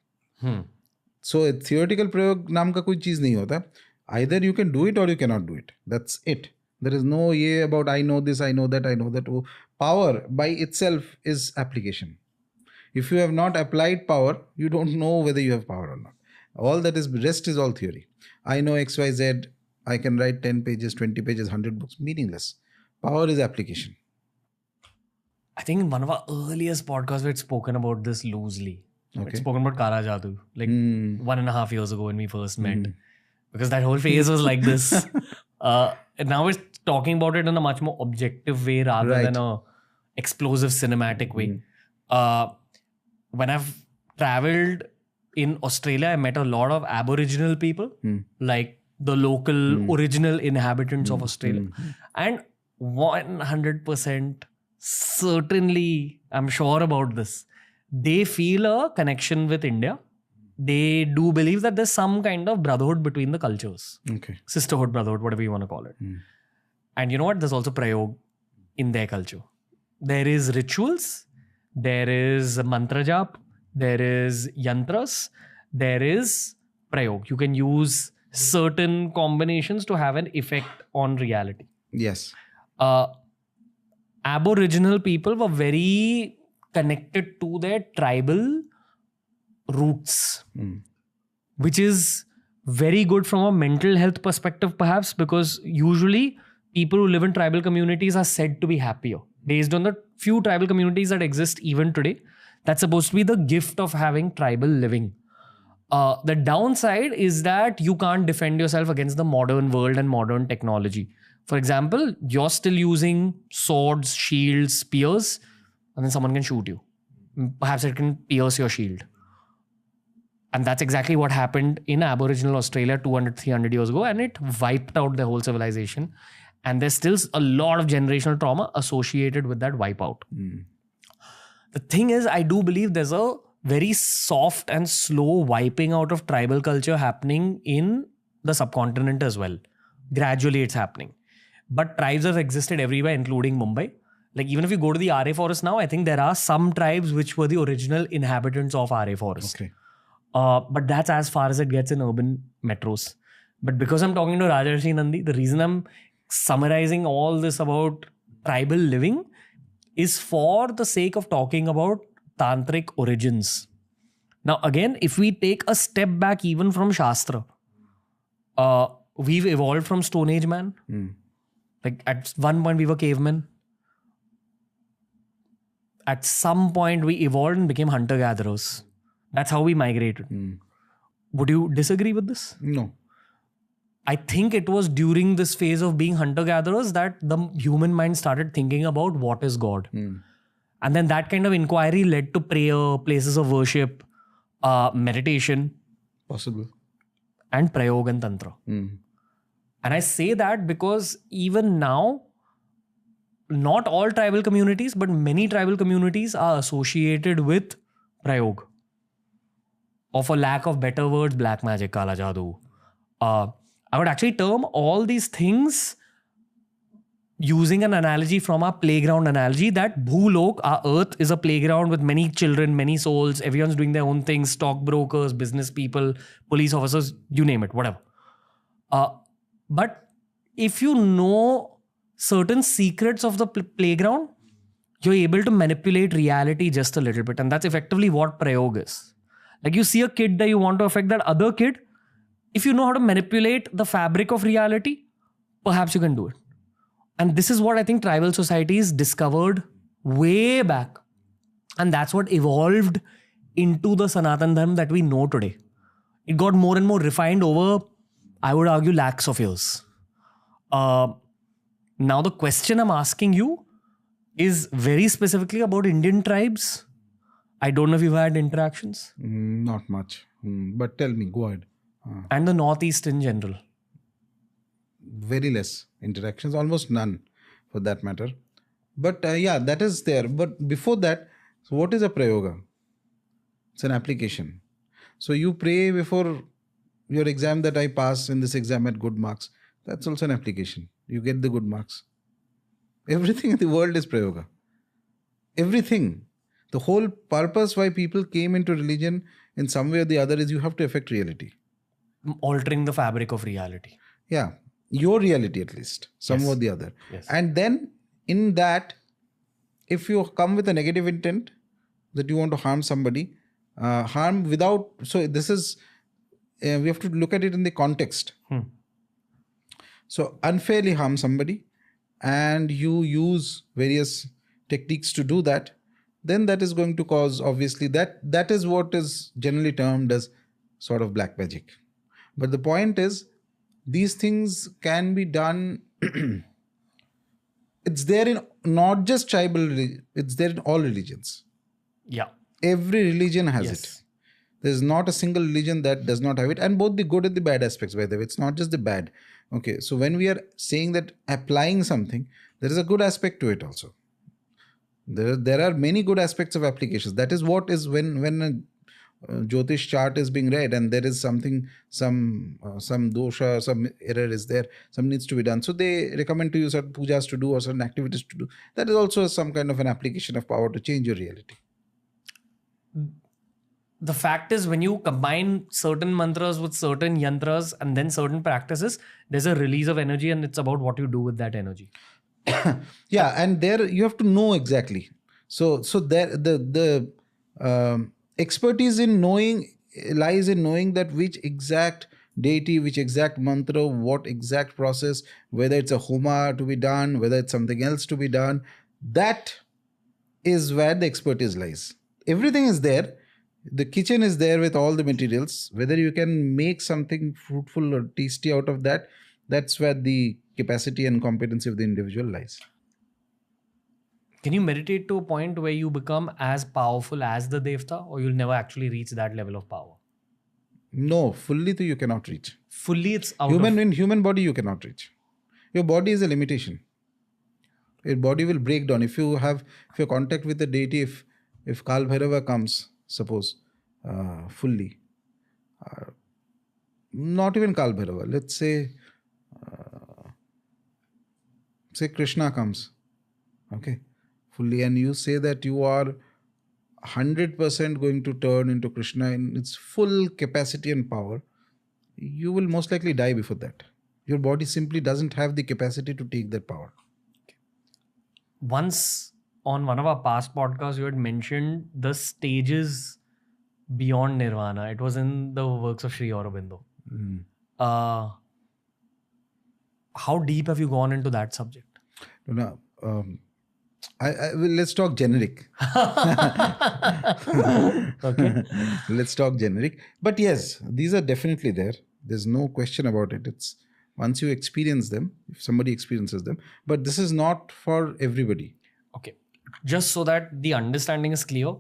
So a theoretical prayog नाम का कोई चीज नहीं होता. Either you can do it or you cannot do it. That's it. There is no ये about I know this, I know that, I know that. Power by itself is application. If you have not applied power, you don't know whether you have power or not. All that is, rest is all theory. I know X, Y, Z. I can write 10 pages, 20 pages, 100 books. Meaningless. Power is application. I think in one of our earliest podcasts we had spoken about this loosely. Okay. We'd spoken about Kala Jadoo, like 1.5 years ago when we first met. Because that whole phase was like this. And now we're talking about it in a much more objective way rather than a explosive cinematic way. When I've traveled in Australia, I met a lot of Aboriginal people, like the local original inhabitants of Australia. And 100% certainly, I'm sure about this, they feel a connection with India. They do believe that there's some kind of brotherhood between the cultures. Okay. Sisterhood, brotherhood, whatever you want to call it. And you know what? There's also prayog in their culture. There is rituals. There is mantra jap. There is yantras. There is prayog. You can use certain combinations to have an effect on reality. Yes. Aboriginal people were very connected to their tribal roots, which is very good from a mental health perspective, perhaps, because usually people who live in tribal communities are said to be happier based on the few tribal communities that exist even today. That's supposed to be the gift of having tribal living. The downside is that you can't defend yourself against the modern world and modern technology. For example, you're still using swords, shields, spears, and then someone can shoot you. Perhaps it can pierce your shield. And that's exactly what happened in Aboriginal Australia 200, 300 years ago, and it wiped out the whole civilization. And there's still a lot of generational trauma associated with that wipeout. The thing is, I do believe there's a very soft and slow wiping out of tribal culture happening in the subcontinent as well. Gradually it's happening. But tribes have existed everywhere, including Mumbai. Like even if you go to the RA forest now, I think there are some tribes which were the original inhabitants of RA forest. Okay. But that's as far as it gets in urban metros. But because I'm talking to Rajarshi Nandi, the reason I'm summarizing all this about tribal living is for the sake of talking about tantric origins. Now again, if we take a step back even from Shastra, we've evolved from Stone Age man. Like at one point we were cavemen. At some point we evolved and became hunter-gatherers. That's how we migrated. Would you disagree with this? No. I think it was during this phase of being hunter-gatherers that the human mind started thinking about what is God. And then that kind of inquiry led to prayer, places of worship, meditation. Possible. And prayog and tantra. And I say that because even now, not all tribal communities, but many tribal communities are associated with Prayog. Or for lack of better words, black magic, kala jadoo. I would actually term all these things using an analogy from our playground analogy that Bhulok, our earth, is a playground with many children, many souls. Everyone's doing their own things, stockbrokers, business people, police officers, you name it, whatever. But if you know certain secrets of the playground, you're able to manipulate reality just a little bit. And that's effectively what Prayog is. Like you see a kid that you want to affect that other kid. If you know how to manipulate the fabric of reality, perhaps you can do it. And this is what I think tribal societies discovered way back. And that's what evolved into the Sanatan Dharma that we know today. It got more and more refined over, I would argue, lakhs of years. Now the question I'm asking you is very specifically about Indian tribes. I don't know if you've had interactions. Not much. But tell me, go ahead. And the Northeast in general. Very less interactions, almost none for that matter. But yeah, that is there. But before that, so what is a prayoga? It's an application. So you pray before your exam that I pass in this exam at good marks. That's also an application. You get the good marks. Everything in the world is prayoga. Everything. The whole purpose why people came into religion in some way or the other is you have to affect reality. Altering the fabric of reality. Yeah. Your reality at least. Some or the other. Yes. And then in that, if you come with a negative intent that you want to harm somebody, harm without... So this is... we have to look at it in the context. So unfairly harm somebody and you use various techniques to do that, then that is going to cause, obviously, that is what is generally termed as sort of black magic. But the point is, these things can be done. It's there in not just tribal religion, it's there in all religions. Yeah. Every religion has it. There's not a single religion that does not have it. And both the good and the bad aspects, by the way. It's not just the bad. Okay. So when we are saying that applying something, there is a good aspect to it also. There are many good aspects of applications. That is what is when a Jyotish chart is being read and there is something, some dosha, some error is there, some needs to be done. So they recommend to you certain pujas to do or certain activities to do. That is also some kind of an application of power to change your reality. The fact is, when you combine certain mantras with certain yantras and then certain practices, there's a release of energy and it's about what you do with that energy. Yeah, and there you have to know exactly. So there the expertise in knowing lies in knowing that which exact deity, which exact mantra, what exact process, whether it's a homa to be done, whether it's something else to be done. That is where the expertise lies. Everything is there. The kitchen is there with all the materials. Whether you can make something fruitful or tasty out of that, that's where the capacity and competency of the individual lies. Can you meditate to a point where you become as powerful as the Devta, or you'll never actually reach that level of power? No, fully you cannot reach. Fully it's out in human body you cannot reach. Your body is a limitation. Your body will break down. If you contact with the deity, if Kal Bhairava comes, suppose, fully, not even Kal Bhairava, let's say Krishna comes, okay, fully, and you say that you are 100% going to turn into Krishna in its full capacity and power, you will most likely die before that. Your body simply doesn't have the capacity to take that power. Once on one of our past podcasts, you had mentioned the stages beyond Nirvana. It was in the works of Sri Aurobindo. How deep have you gone into that subject? No, let's talk generic. Okay. Let's talk generic. But yes, these are definitely there. There's no question about it. It's once you experience them, if somebody experiences them. But this is not for everybody. Okay. Just so that the understanding is clear,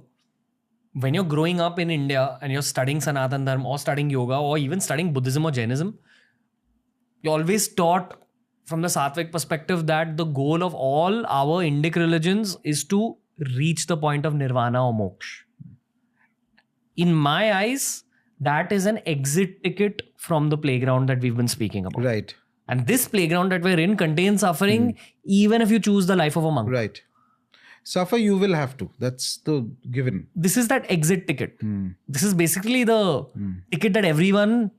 when you're growing up in India and you're studying Sanatan Dharma or studying yoga or even studying Buddhism or Jainism, you're always taught from the Sattvic perspective that the goal of all our Indic religions is to reach the point of nirvana or moksha. in my eyes, that is an exit ticket from the playground that we've been speaking about. Right. And this playground that we're in contains suffering, even if you choose the life of a monk. Right. Suffer you will have to. That's the given. This is that exit ticket. This is basically the ticket that everyone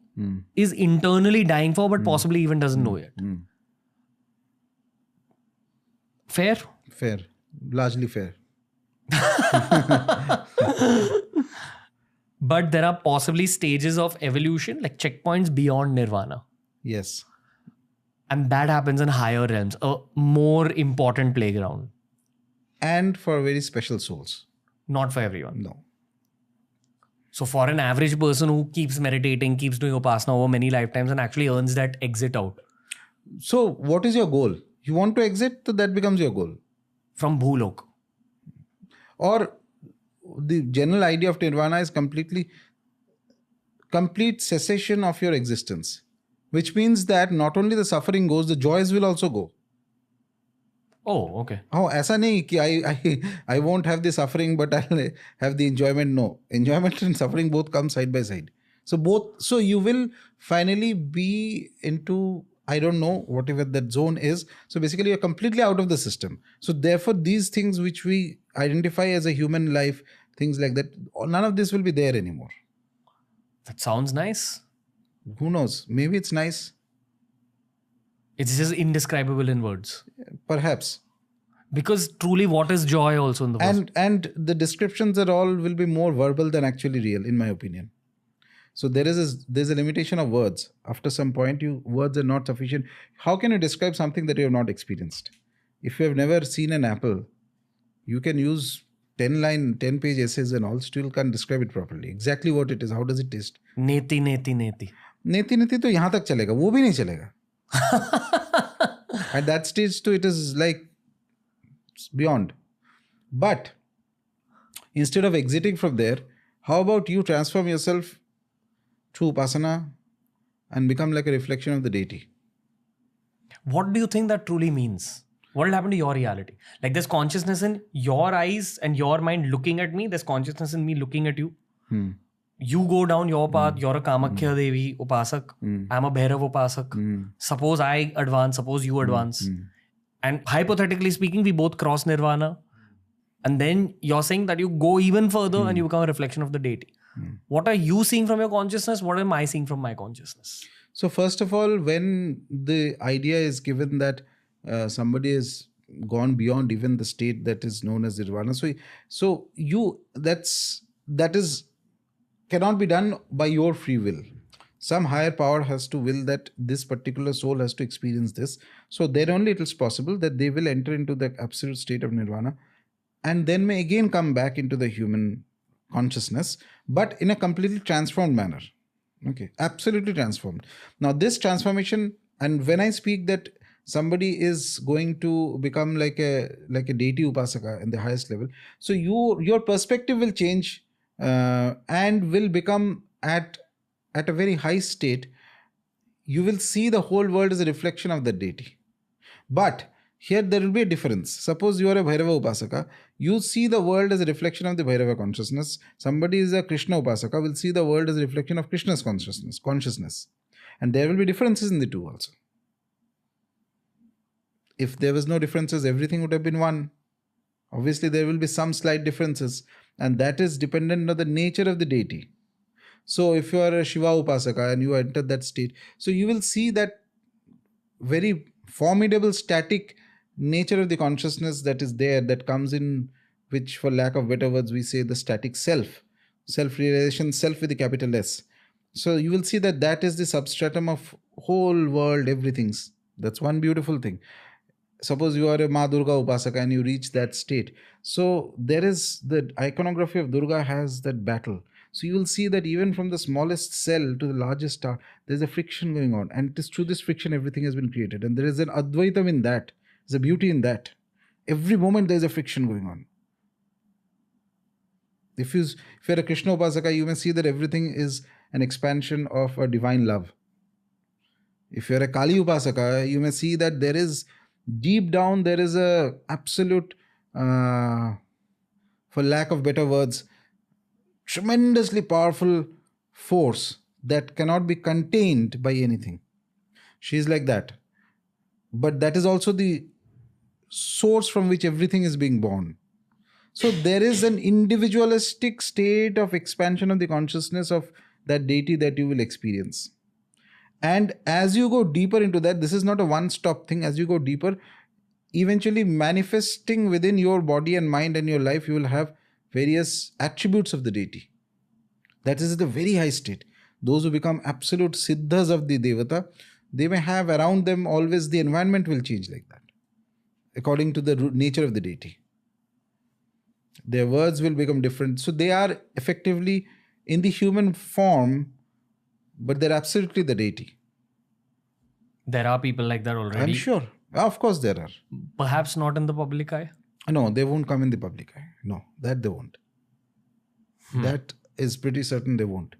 is internally dying for, but possibly even doesn't know yet. Fair? Fair. Largely fair. But there are possibly stages of evolution, like checkpoints beyond nirvana. Yes. And that happens in higher realms, a more important playground. And for very special souls. Not for everyone. No. So for an average person who keeps meditating, keeps doing upasana over many lifetimes and actually earns that exit out. So what is your goal? You want to exit, so that becomes your goal. From Bhulok. Or the general idea of nirvana is complete cessation of your existence. Which means that not only the suffering goes, the joys will also go. Oh, okay. Oh, ऐसा नहीं कि I won't have the suffering but I'll have the enjoyment. No. Enjoyment and suffering both come side by side. So you will finally be into, I don't know, whatever that zone is. So basically you're completely out of the system. So therefore these things which we identify as a human life, things like that, none of this will be there anymore. That sounds nice. Who knows? Maybe it's nice. It's just indescribable in words. Perhaps. Because truly, what is joy also in the first? And the descriptions are all will be more verbal than actually real, in my opinion. So there's a limitation of words. After some point, words are not sufficient. How can you describe something that you have not experienced? If you have never seen an apple, you can use 10-page essays and all, still can't describe it properly. Exactly what it is. How does it taste? Neti, neti, neti. नेति नेति तो यहाँ तक चलेगा, वो भी नहीं चलेगा. At that stage too, it is like beyond. But instead of exiting from there, how about you transform yourself through upasana and become like a reflection of the deity? What do you think that truly means? What will happen to your reality? Like there's consciousness in your eyes and your mind looking at me. There's consciousness in me looking at you. You go down your path. You're a Kamakhya Devi Upasak. I'm a Bhairav Upasak. Suppose I advance. Suppose you advance. And hypothetically speaking, we both cross nirvana. And then you're saying that you go even further and you become a reflection of the deity. What are you seeing from your consciousness? What am I seeing from my consciousness? So first of all, when the idea is given that somebody has gone beyond even the state that is known as nirvana, so you that is cannot be done by your free will. Some higher power has to will that this particular soul has to experience this. So then only it is possible that they will enter into the absolute state of nirvana and then may again come back into the human consciousness, but in a completely transformed manner. Okay, absolutely transformed. Now this transformation, and when I speak that somebody is going to become like a deity upasaka in the highest level, so your perspective will change and will become at a very high state. You will see the whole world as a reflection of the deity. But here there will be a difference. Suppose you are a Bhairava Upasaka, you see the world as a reflection of the Bhairava consciousness. Somebody is a Krishna Upasaka, will see the world as a reflection of Krishna's consciousness. And there will be differences in the two also. If there was no differences, everything would have been one. Obviously, there will be some slight differences, and that is dependent on the nature of the deity. So if you are a Shiva Upasaka and you enter that state, so you will see that very formidable static nature of the consciousness that is there, that comes in, which for lack of better words we say the static self-realization, self with the capital S. So you will see that is the substratum of whole world, everything's. That's one beautiful thing. Suppose you are a Ma Durga Upasaka and you reach that state. So there is the iconography of Durga has that battle. So you will see that even from the smallest cell to the largest star, there's a friction going on. And it is through this friction everything has been created. And there is an Advaitam in that. There's a beauty in that. Every moment there's a friction going on. If you're a Krishna Upasaka, you may see that everything is an expansion of a divine love. If you're a Kali Upasaka, you may see that there is deep down, there is a absolute, for lack of better words, tremendously powerful force that cannot be contained by anything. She is like that. But that is also the source from which everything is being born. So there is an individualistic state of expansion of the consciousness of that deity that you will experience. And as you go deeper into that, this is not a one-stop thing. As you go deeper, eventually manifesting within your body and mind and your life, you will have various attributes of the deity. That is the very high state. Those who become absolute siddhas of the devata, they may have around them always the environment will change like that, according to the nature of the deity. Their words will become different. So they are effectively in the human form, but they're absolutely the deity. There are people like that already. I'm sure. Of course there are. Perhaps not in the public eye. No, they won't come in the public eye. No, that they won't. That is pretty certain they won't.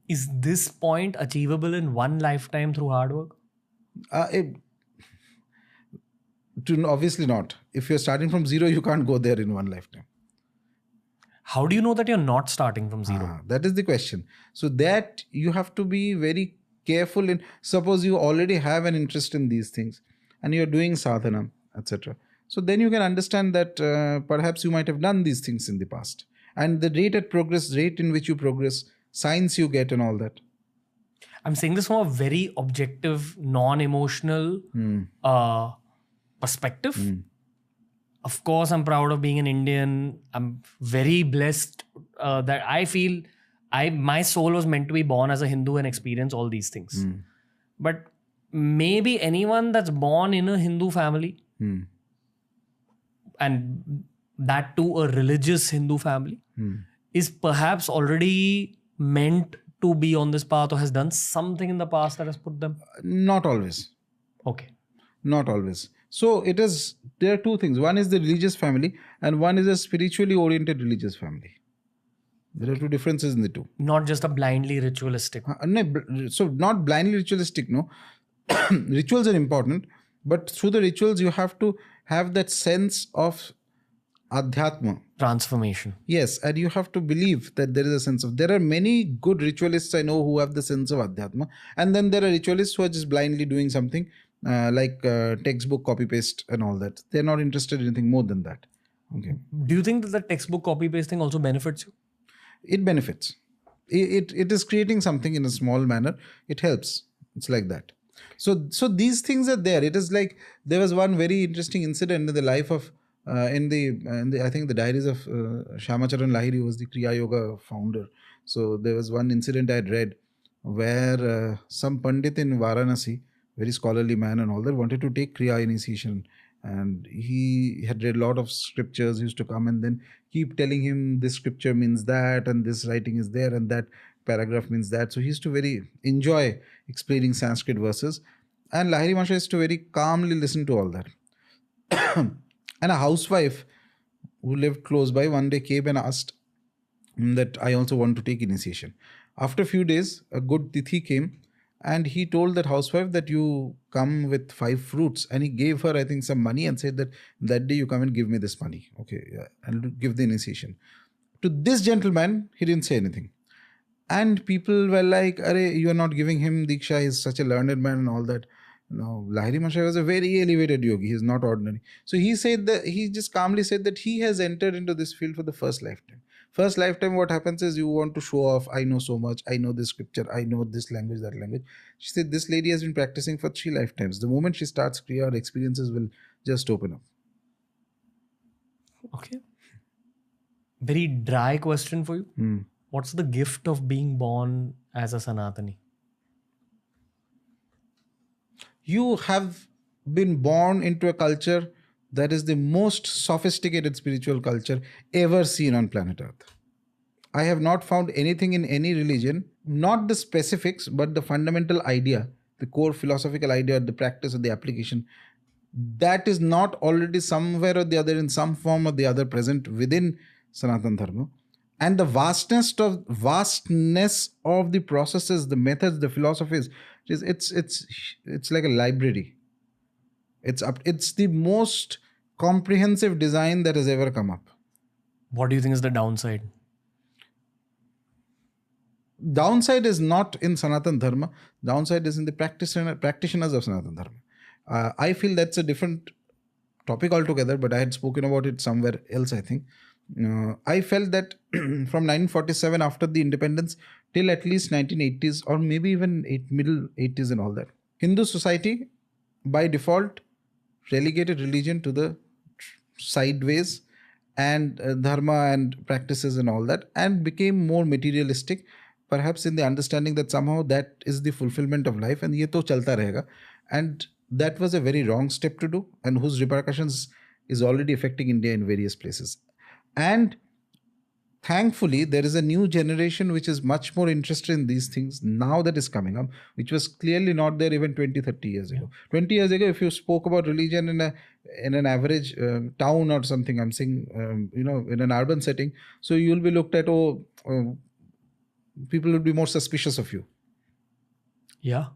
Is this point achievable in one lifetime through hard work? Obviously not. If you're starting from zero, you can't go there in one lifetime. How do you know that you're not starting from zero? That is the question. So that you have to be very careful in. Suppose you already have an interest in these things and you're doing sadhana, etc. So then you can understand that perhaps you might have done these things in the past. And the rate in which you progress, signs you get and all that. I'm saying this from a very objective, non-emotional perspective. Of course, I'm proud of being an Indian. I'm very blessed that I feel my soul was meant to be born as a Hindu and experience all these things. But maybe anyone that's born in a Hindu family and that too a religious Hindu family is perhaps already meant to be on this path or has done something in the past that has put them? Not always. Okay. Not always. So there are two things. One is the religious family and one is a spiritually oriented religious family. There are two differences in the two. Not just a blindly ritualistic. So not blindly ritualistic, no. Rituals are important, but through the rituals you have to have that sense of adhyatma. Transformation. Yes, and you have to believe that there is a sense of. There are many good ritualists I know who have the sense of adhyatma, and then there are ritualists who are just blindly doing something like textbook copy paste and all that. They're not interested in anything more than that. Okay. Do you think that the textbook copy paste thing also benefits you? It benefits. It is creating something in a small manner. It helps. It's like that. So these things are there. It is like there was one very interesting incident in the life of in the I think the diaries of Shamacharan Lahiri, who was the Kriya Yoga founder. So there was one incident I had read where some Pandit in Varanasi, very scholarly man and all that, wanted to take Kriya initiation. And he had read a lot of scriptures. He used to come and then keep telling him this scripture means that and this writing is there and that paragraph means that. So he used to very enjoy explaining Sanskrit verses. And Lahiri Masha used to very calmly listen to all that. And a housewife who lived close by one day came and asked that I also want to take initiation. After a few days, a good tithi came and he told that housewife that you come with 5 fruits, and he gave her, I think, some money and said that day you come and give me this money. Okay, yeah, and give the initiation. To this gentleman, he didn't say anything. And people were like, Arey, you are not giving him Diksha, he's such a learned man and all that. No, Lahiri Mahasaya was a very elevated yogi. He is not ordinary. So he just calmly said that he has entered into this field for the first lifetime. First lifetime, what happens is you want to show off. I know so much. I know this scripture. I know this language, that language. She said this lady has been practicing for 3 lifetimes. The moment she starts Kriya, her experiences will just open up. Okay. Very dry question for you. What's the gift of being born as a Sanatani? You have been born into a culture that is the most sophisticated spiritual culture ever seen on planet Earth. I have not found anything in any religion, not the specifics, but the fundamental idea, the core philosophical idea, the practice or the application, that is not already somewhere or the other, in some form or the other, present within Sanatana Dharma. And the vastness of the processes, the methods, the philosophies, it's like a library. It's the most comprehensive design that has ever come up. What do you think is the downside? downside is not in Sanatan Dharma. Downside is in the practitioners of Sanatan Dharma. I feel that's a different topic altogether, but I had spoken about it somewhere else, I think. I felt that from 1947 after the independence till at least 1980s or maybe even middle 80s and all that, Hindu society by default relegated religion to the sideways and dharma and practices and all that, and became more materialistic, perhaps in the understanding that somehow that is the fulfillment of life and ye to chalta rahega. And that was a very wrong step to do, and whose repercussions is already affecting India in various places. And thankfully, there is a new generation which is much more interested in these things now that is coming up, which was clearly not there even 20, 30 years ago. 20 years ago, if you spoke about religion in an average town or something, I'm saying, in an urban setting, so you'll be looked at, people would be more suspicious of you. Yeah.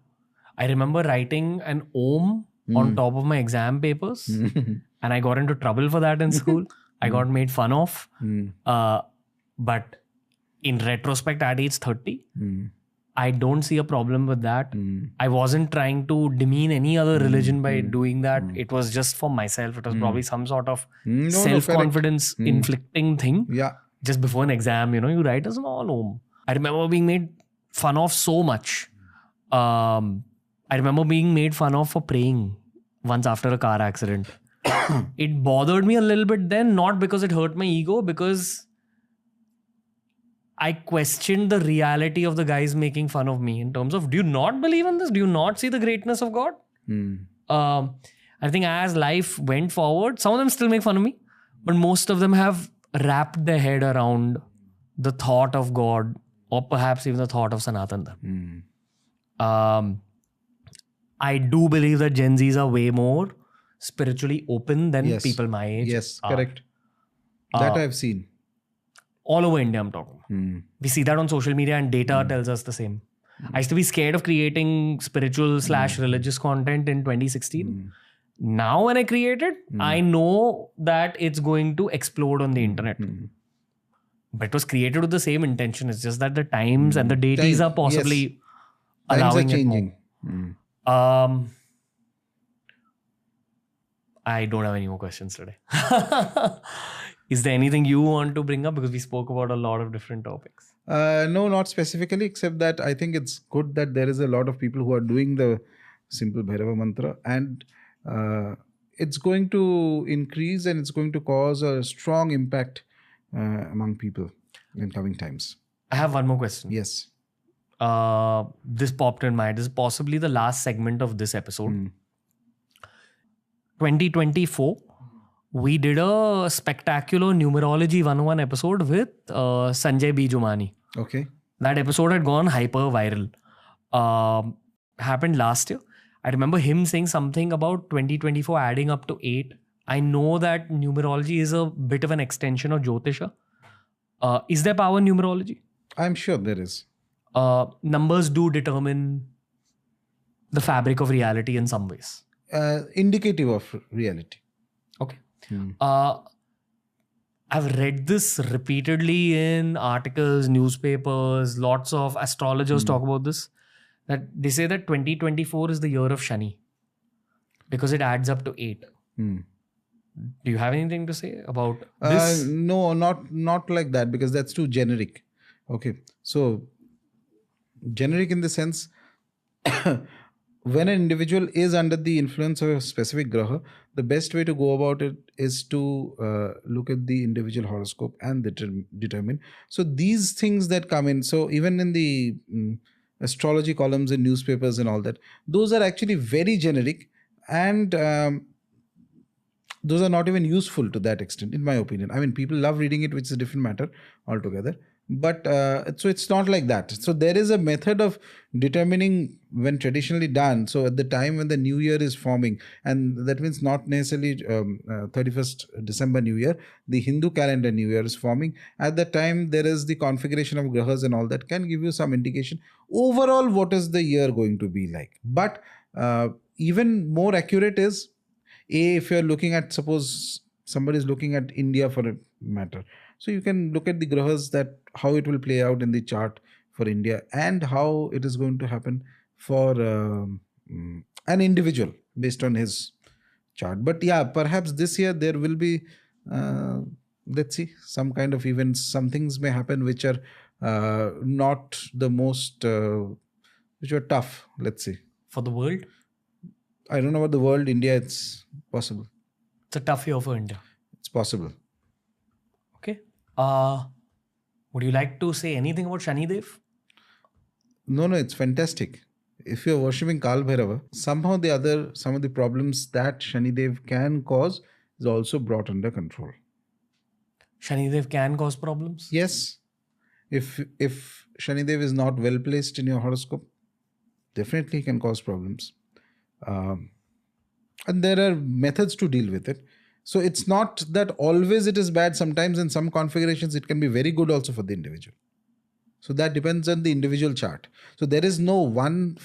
I remember writing an Om on top of my exam papers and I got into trouble for that in school. I got made fun of. But in retrospect, at age 30, I don't see a problem with that. I wasn't trying to demean any other religion by doing that. It was just for myself. It was probably some sort of self-confidence inflicting thing. Yeah. Just before an exam, you write a small Om. I remember being made fun of so much. I remember being made fun of for praying once after a car accident. It bothered me a little bit then, not because it hurt my ego, because I questioned the reality of the guys making fun of me in terms of, do you not believe in this? Do you not see the greatness of God? I think as life went forward, some of them still make fun of me, but most of them have wrapped their head around the thought of God, or perhaps even the thought of Sanatan Dharma. I do believe that Gen Zs are way more spiritually open than people my age. Yes, correct. That I've seen. All over India, I'm talking. We see that on social media, and data tells us the same. I used to be scared of creating spiritual / religious content in 2016. Now when I create it, I know that it's going to explode on the internet. But it was created with the same intention. It's just that the times and the deities are possibly allowing times are changing. it more. I don't have any more questions today. Is there anything you want to bring up? Because we spoke about a lot of different topics. No, not specifically, except that I think it's good that there is a lot of people who are doing the simple Bhairava mantra, and it's going to increase and it's going to cause a strong impact among people in coming times. I have one more question. Yes. This popped in mind. This is possibly the last segment of this episode. 2024, we did a spectacular numerology 101 episode with Sanjay Bijumani. Okay. That episode had gone hyper viral. Happened last year. I remember him saying something about 2024 adding up to 8. I know that numerology is a bit of an extension of Jyotisha. Is there power in numerology? I'm sure there is. Numbers do determine the fabric of reality in some ways. Indicative of reality. Okay. I've read this repeatedly in articles, newspapers, lots of astrologers talk about this. That they say that 2024 is the year of Shani because it adds up to 8. Do you have anything to say about this? No, not like that, because that's too generic. Okay. So generic in the sense when an individual is under the influence of a specific graha, the best way to go about it is to look at the individual horoscope and determine. So these things that come in, so even in the astrology columns in newspapers and all that, those are actually very generic, and those are not even useful to that extent, in my opinion. I mean, people love reading it, which is a different matter altogether. But so it's not like that. So there is a method of determining when traditionally done. So at the time when the new year is forming, and that means not necessarily 31st December New Year, the Hindu calendar New Year is forming. At that time, there is the configuration of grahas and all that can give you some indication. Overall, what is the year going to be like? But even more accurate is, if you're looking at, suppose somebody is looking at India for a matter. So you can look at the grahas, that how it will play out in the chart for India and how it is going to happen for an individual based on his chart. But yeah, perhaps this year there will be, let's see, some kind of events. Some things may happen which are not the most, which are tough, let's say. For the world? I don't know about the world. India, it's possible. It's a tough year for India. It's possible. Okay. Would you like to say anything about Shani Dev? No, it's fantastic. If you're worshipping Kal Bhairava, somehow the other, some of the problems that Shani Dev can cause is also brought under control. Shani Dev can cause problems? Yes. If Shani Dev is not well placed in your horoscope, definitely can cause problems. And there are methods to deal with it. So it's not that always it is bad. Sometimes in some configurations, it can be very good also for the individual. So that depends on the individual chart. So there is no one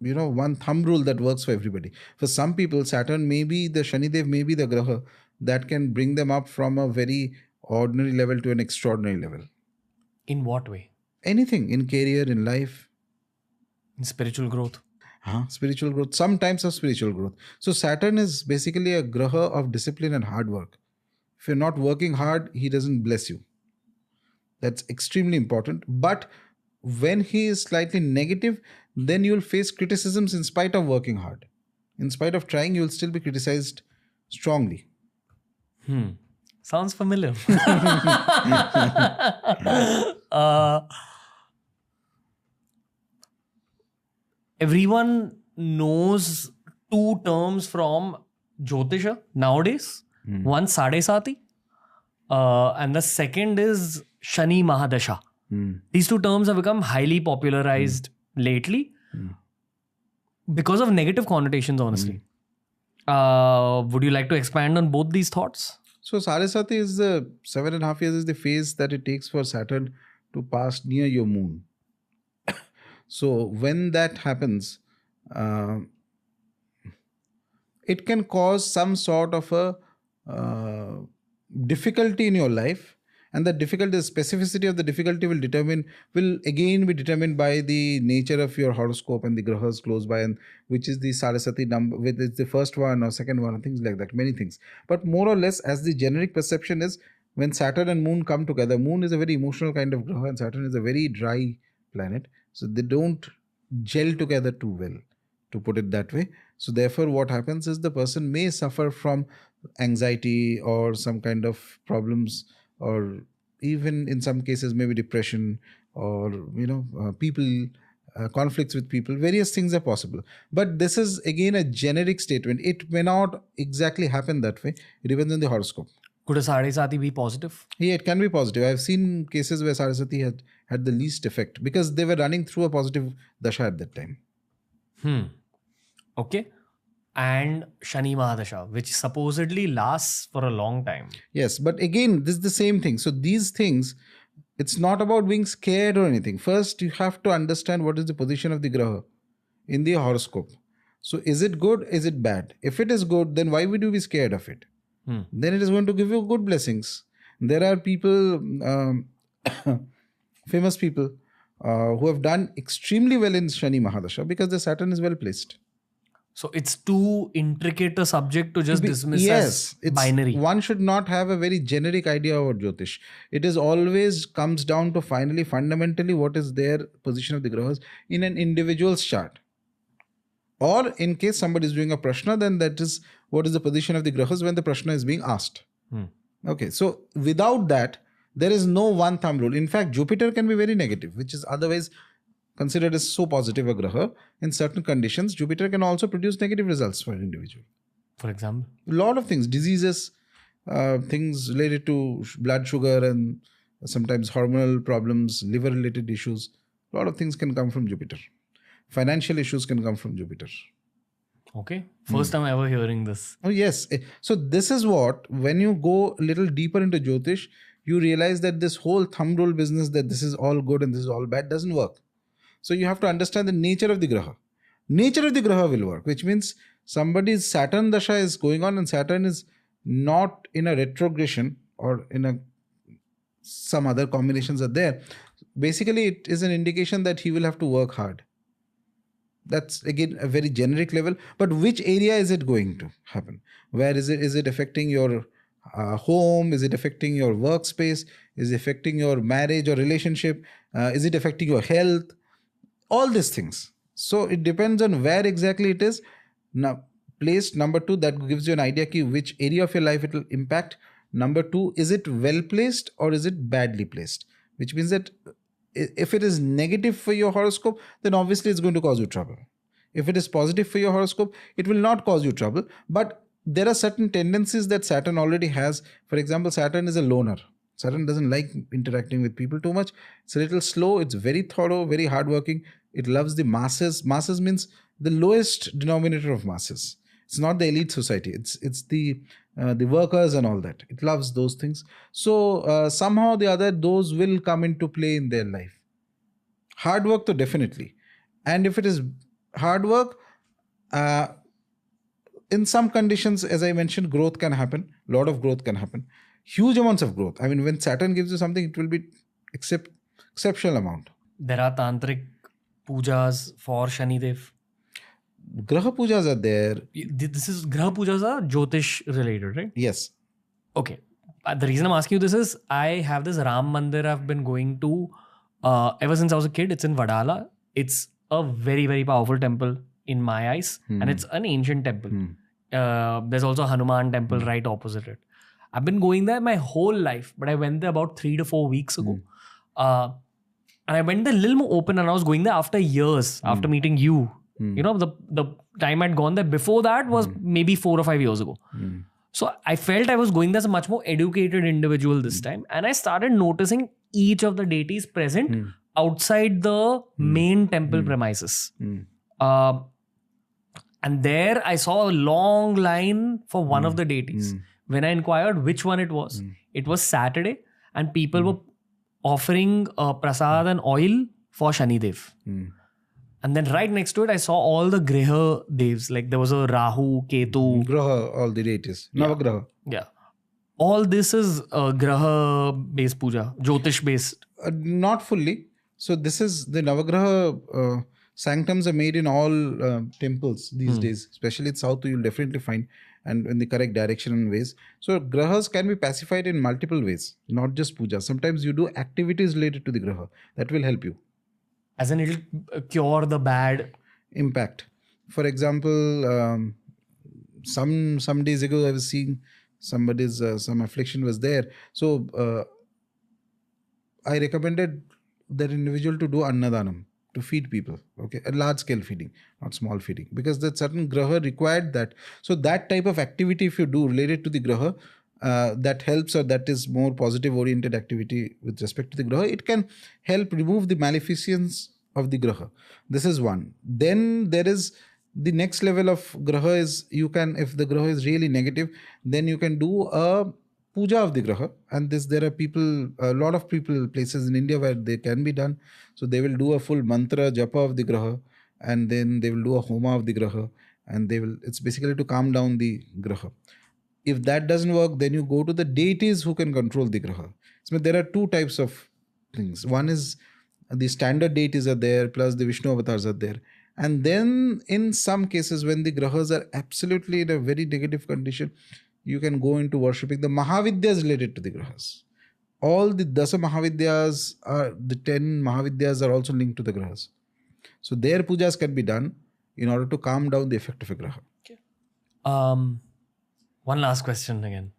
thumb rule that works for everybody. For some people, Saturn may be the Shani Dev, may be the Graha that can bring them up from a very ordinary level to an extraordinary level. In what way? Anything, in career, in life. In spiritual growth. Spiritual growth, some types of spiritual growth. So Saturn is basically a graha of discipline and hard work. If you're not working hard, he doesn't bless you. That's extremely important. But when he is slightly negative, then you'll face criticisms in spite of working hard. In spite of trying, you'll still be criticized strongly. Sounds familiar. Everyone knows two terms from Jyotisha nowadays. One Sadesati, and the second is Shani Mahadasha. These two terms have become highly popularized lately because of negative connotations, honestly. Would you like to expand on both these thoughts? So Sadesati is the 7.5 years is the phase that it takes for Saturn to pass near your moon. So when that happens, it can cause some sort of a difficulty in your life, and the difficulty, the specificity of the difficulty will again be determined by the nature of your horoscope and the grahas close by, and which is the Saraswati number, whether it's the first one or second one, things like that, many things. But more or less, as the generic perception is, when Saturn and Moon come together, Moon is a very emotional kind of graha and Saturn is a very dry planet. So they don't gel together too well, to put it that way. So therefore, what happens is the person may suffer from anxiety or some kind of problems, or even in some cases maybe depression, or people, conflicts with people. Various things are possible. But this is again a generic statement. It may not exactly happen that way. It depends on the horoscope. Could a Sadesati be positive? Yeah, it can be positive. I've seen cases where Saraswati had the least effect because they were running through a positive dasha at that time. Okay. And Shani Mahadasha, which supposedly lasts for a long time. Yes, but again, this is the same thing. So these things, it's not about being scared or anything. First, you have to understand what is the position of the graha in the horoscope. So is it good? Is it bad? If it is good, then why would you be scared of it? Then it is going to give you good blessings. There are people, famous people, who have done extremely well in Shani Mahadasha because the Saturn is well placed. So it's too intricate a subject to just dismiss as binary. One should not have a very generic idea about Jyotish. It is always comes down to fundamentally what is their position of the grahas in an individual's chart. Or in case somebody is doing a prashna, then that is what is the position of the grahas when the prashna is being asked. Okay, so without that, there is no one thumb rule. In fact, Jupiter can be very negative, which is otherwise considered as so positive a graha. In certain conditions, Jupiter can also produce negative results for an individual. For example? A lot of things, diseases, things related to blood sugar and sometimes hormonal problems, liver-related issues. A lot of things can come from Jupiter. Financial issues can come from Jupiter. Okay. First time ever hearing this. Oh, yes. So this is what, when you go a little deeper into Jyotish, you realize that this whole thumb rule business, that this is all good and this is all bad, doesn't work. So you have to understand the nature of the graha. Nature of the graha will work, which means somebody's Saturn dasha is going on and Saturn is not in a retrogression or in some other combinations are there. basically it is an indication that he will have to work hard. That's again a very generic level, but which area is it going to happen? Where is it? Is it affecting your home? Is it affecting your workspace? Is it affecting your marriage or relationship? Is it affecting your health? All these things. So it depends on where exactly it is now placed. Number two, that gives you an idea ki which area of your life it will impact. Number two, is it well placed or is it badly placed? Which means that if it is negative for your horoscope, then obviously it's going to cause you trouble. If it is positive for your horoscope, it will not cause you trouble. But there are certain tendencies that Saturn already has. For example, Saturn is a loner. Saturn doesn't like interacting with people too much. It's a little slow. It's very thorough, very hardworking. It loves the masses. Masses means the lowest denominator of masses. It's not the elite society. It's the workers and all that. It loves those things. So somehow or the other, those will come into play in their life. Hard work, though, definitely. And if it is hard work, in some conditions, as I mentioned, growth can happen. A lot of growth can happen. Huge amounts of growth. I mean, when Saturn gives you something, it will be exceptional amount. There are tantric pujas for Shanidev. Graha pujas are there. This is Graha pujas are Jyotish related, right? Yes. Okay. The reason I'm asking you this is I have this Ram Mandir I've been going to ever since I was a kid. It's in Vadala. It's a very, very powerful temple in my eyes. And it's an ancient temple. There's also a Hanuman temple right opposite it. I've been going there my whole life, but I went there about 3 to 4 weeks ago. And I went there a little more open, and I was going there after years, after meeting you. You know, the time I'd gone there before that was maybe 4 or 5 years ago. So I felt I was going there as a much more educated individual this time. And I started noticing each of the deities present outside the main temple premises. And there I saw a long line for one of the deities. When I inquired which one it was Saturday, and people were offering prasad and oil for Shanidev. And then right next to it, I saw all the Griha devs. Like there was a Rahu, Ketu. Graha, all the deities. Navagraha. Yeah. All this is Graha based puja, Jyotish based. Not fully. So this is the Navagraha sanctums are made in all temples these days. Especially in South, you'll definitely find, and in the correct direction and ways. So grahas can be pacified in multiple ways, not just puja. Sometimes you do activities related to the graha. That will help you. As in it'll cure the bad impact. For example, some days ago I was seeing somebody's some affliction was there. So I recommended that individual to do annadanam, to feed people. Okay, a large scale feeding, not small feeding, because that certain graha required that. So that type of activity, if you do related to the graha, that helps, or that is more positive oriented activity with respect to the graha, it can help remove the maleficence of the graha. This is one. Then there is the next level of graha is, you can, if the graha is really negative, then you can do a puja of the graha. And this, there are people, a lot of people, places in India where they can be done. So they will do a full mantra japa of the graha, and then they will do a homa of the graha, and they will, it's basically to calm down the graha. If that doesn't work, then you go to the deities who can control the graha. So there are two types of things. One is the standard deities are there, plus the Vishnu avatars are there. And then in some cases, when the grahas are absolutely in a very negative condition, you can go into worshipping the Mahavidyas related to the grahas. All the Dasa Mahavidyas are, the 10 Mahavidyas are also linked to the grahas. So their pujas can be done in order to calm down the effect of a graha. Okay. One last question again.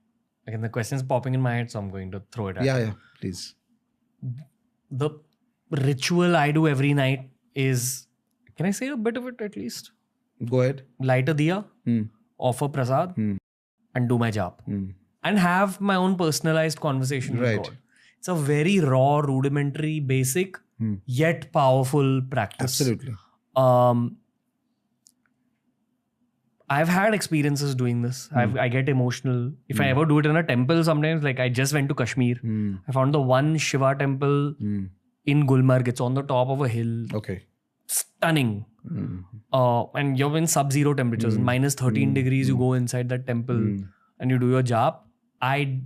Again, the question is popping in my head, so I'm going to throw it at you. Yeah, please. The ritual I do every night is, can I say a bit of it at least? Go ahead. Light a diya, offer prasad, and do my jap. And have my own personalized conversation with God. It's a very raw, rudimentary, basic, yet powerful practice. Absolutely. I've had experiences doing this. I get emotional. If I ever do it in a temple sometimes, like I just went to Kashmir. I found the one Shiva temple in Gulmarg. It's on the top of a hill. Okay. Stunning. And you're in sub-zero temperatures. Minus 13 degrees, you go inside that temple and you do your jap. I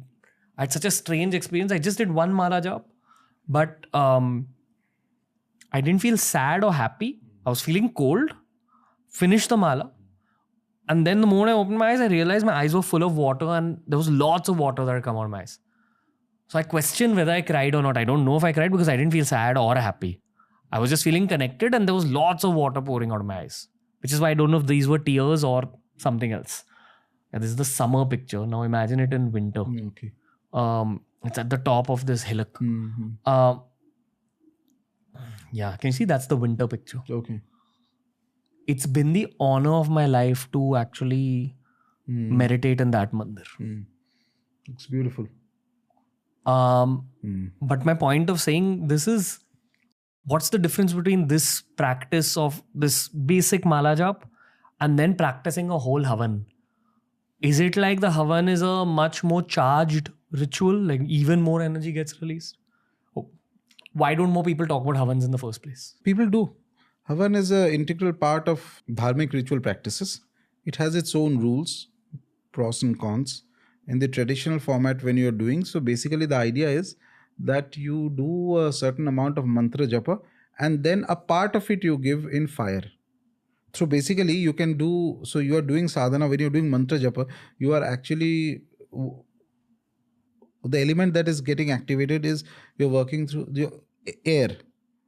had such a strange experience. I just did one mala jap. But I didn't feel sad or happy. I was feeling cold. Finished the mala. And then the moment I opened my eyes, I realized my eyes were full of water and there was lots of water that had come out of my eyes. So I questioned whether I cried or not. I don't know if I cried because I didn't feel sad or happy. I was just feeling connected and there was lots of water pouring out of my eyes. Which is why I don't know if these were tears or something else. Yeah, this is the summer picture. Now imagine it in winter. Okay. It's at the top of this hillock. Mm-hmm. Yeah, can you see that's the winter picture? Okay. It's been the honor of my life to actually meditate in that mandir. It's beautiful. But my point of saying this is, what's the difference between this practice of this basic mala jap and then practicing a whole havan? Is it like the havan is a much more charged ritual, like even more energy gets released? Why don't more people talk about havans in the first place? People do. Havan is an integral part of dharmic ritual practices. It has its own rules, pros and cons. In the traditional format when you're doing, so basically the idea is that you do a certain amount of mantra japa and then a part of it you give in fire. So basically you can do, so you are doing sadhana, when you're doing mantra japa, you are actually, the element that is getting activated is you're working through the air.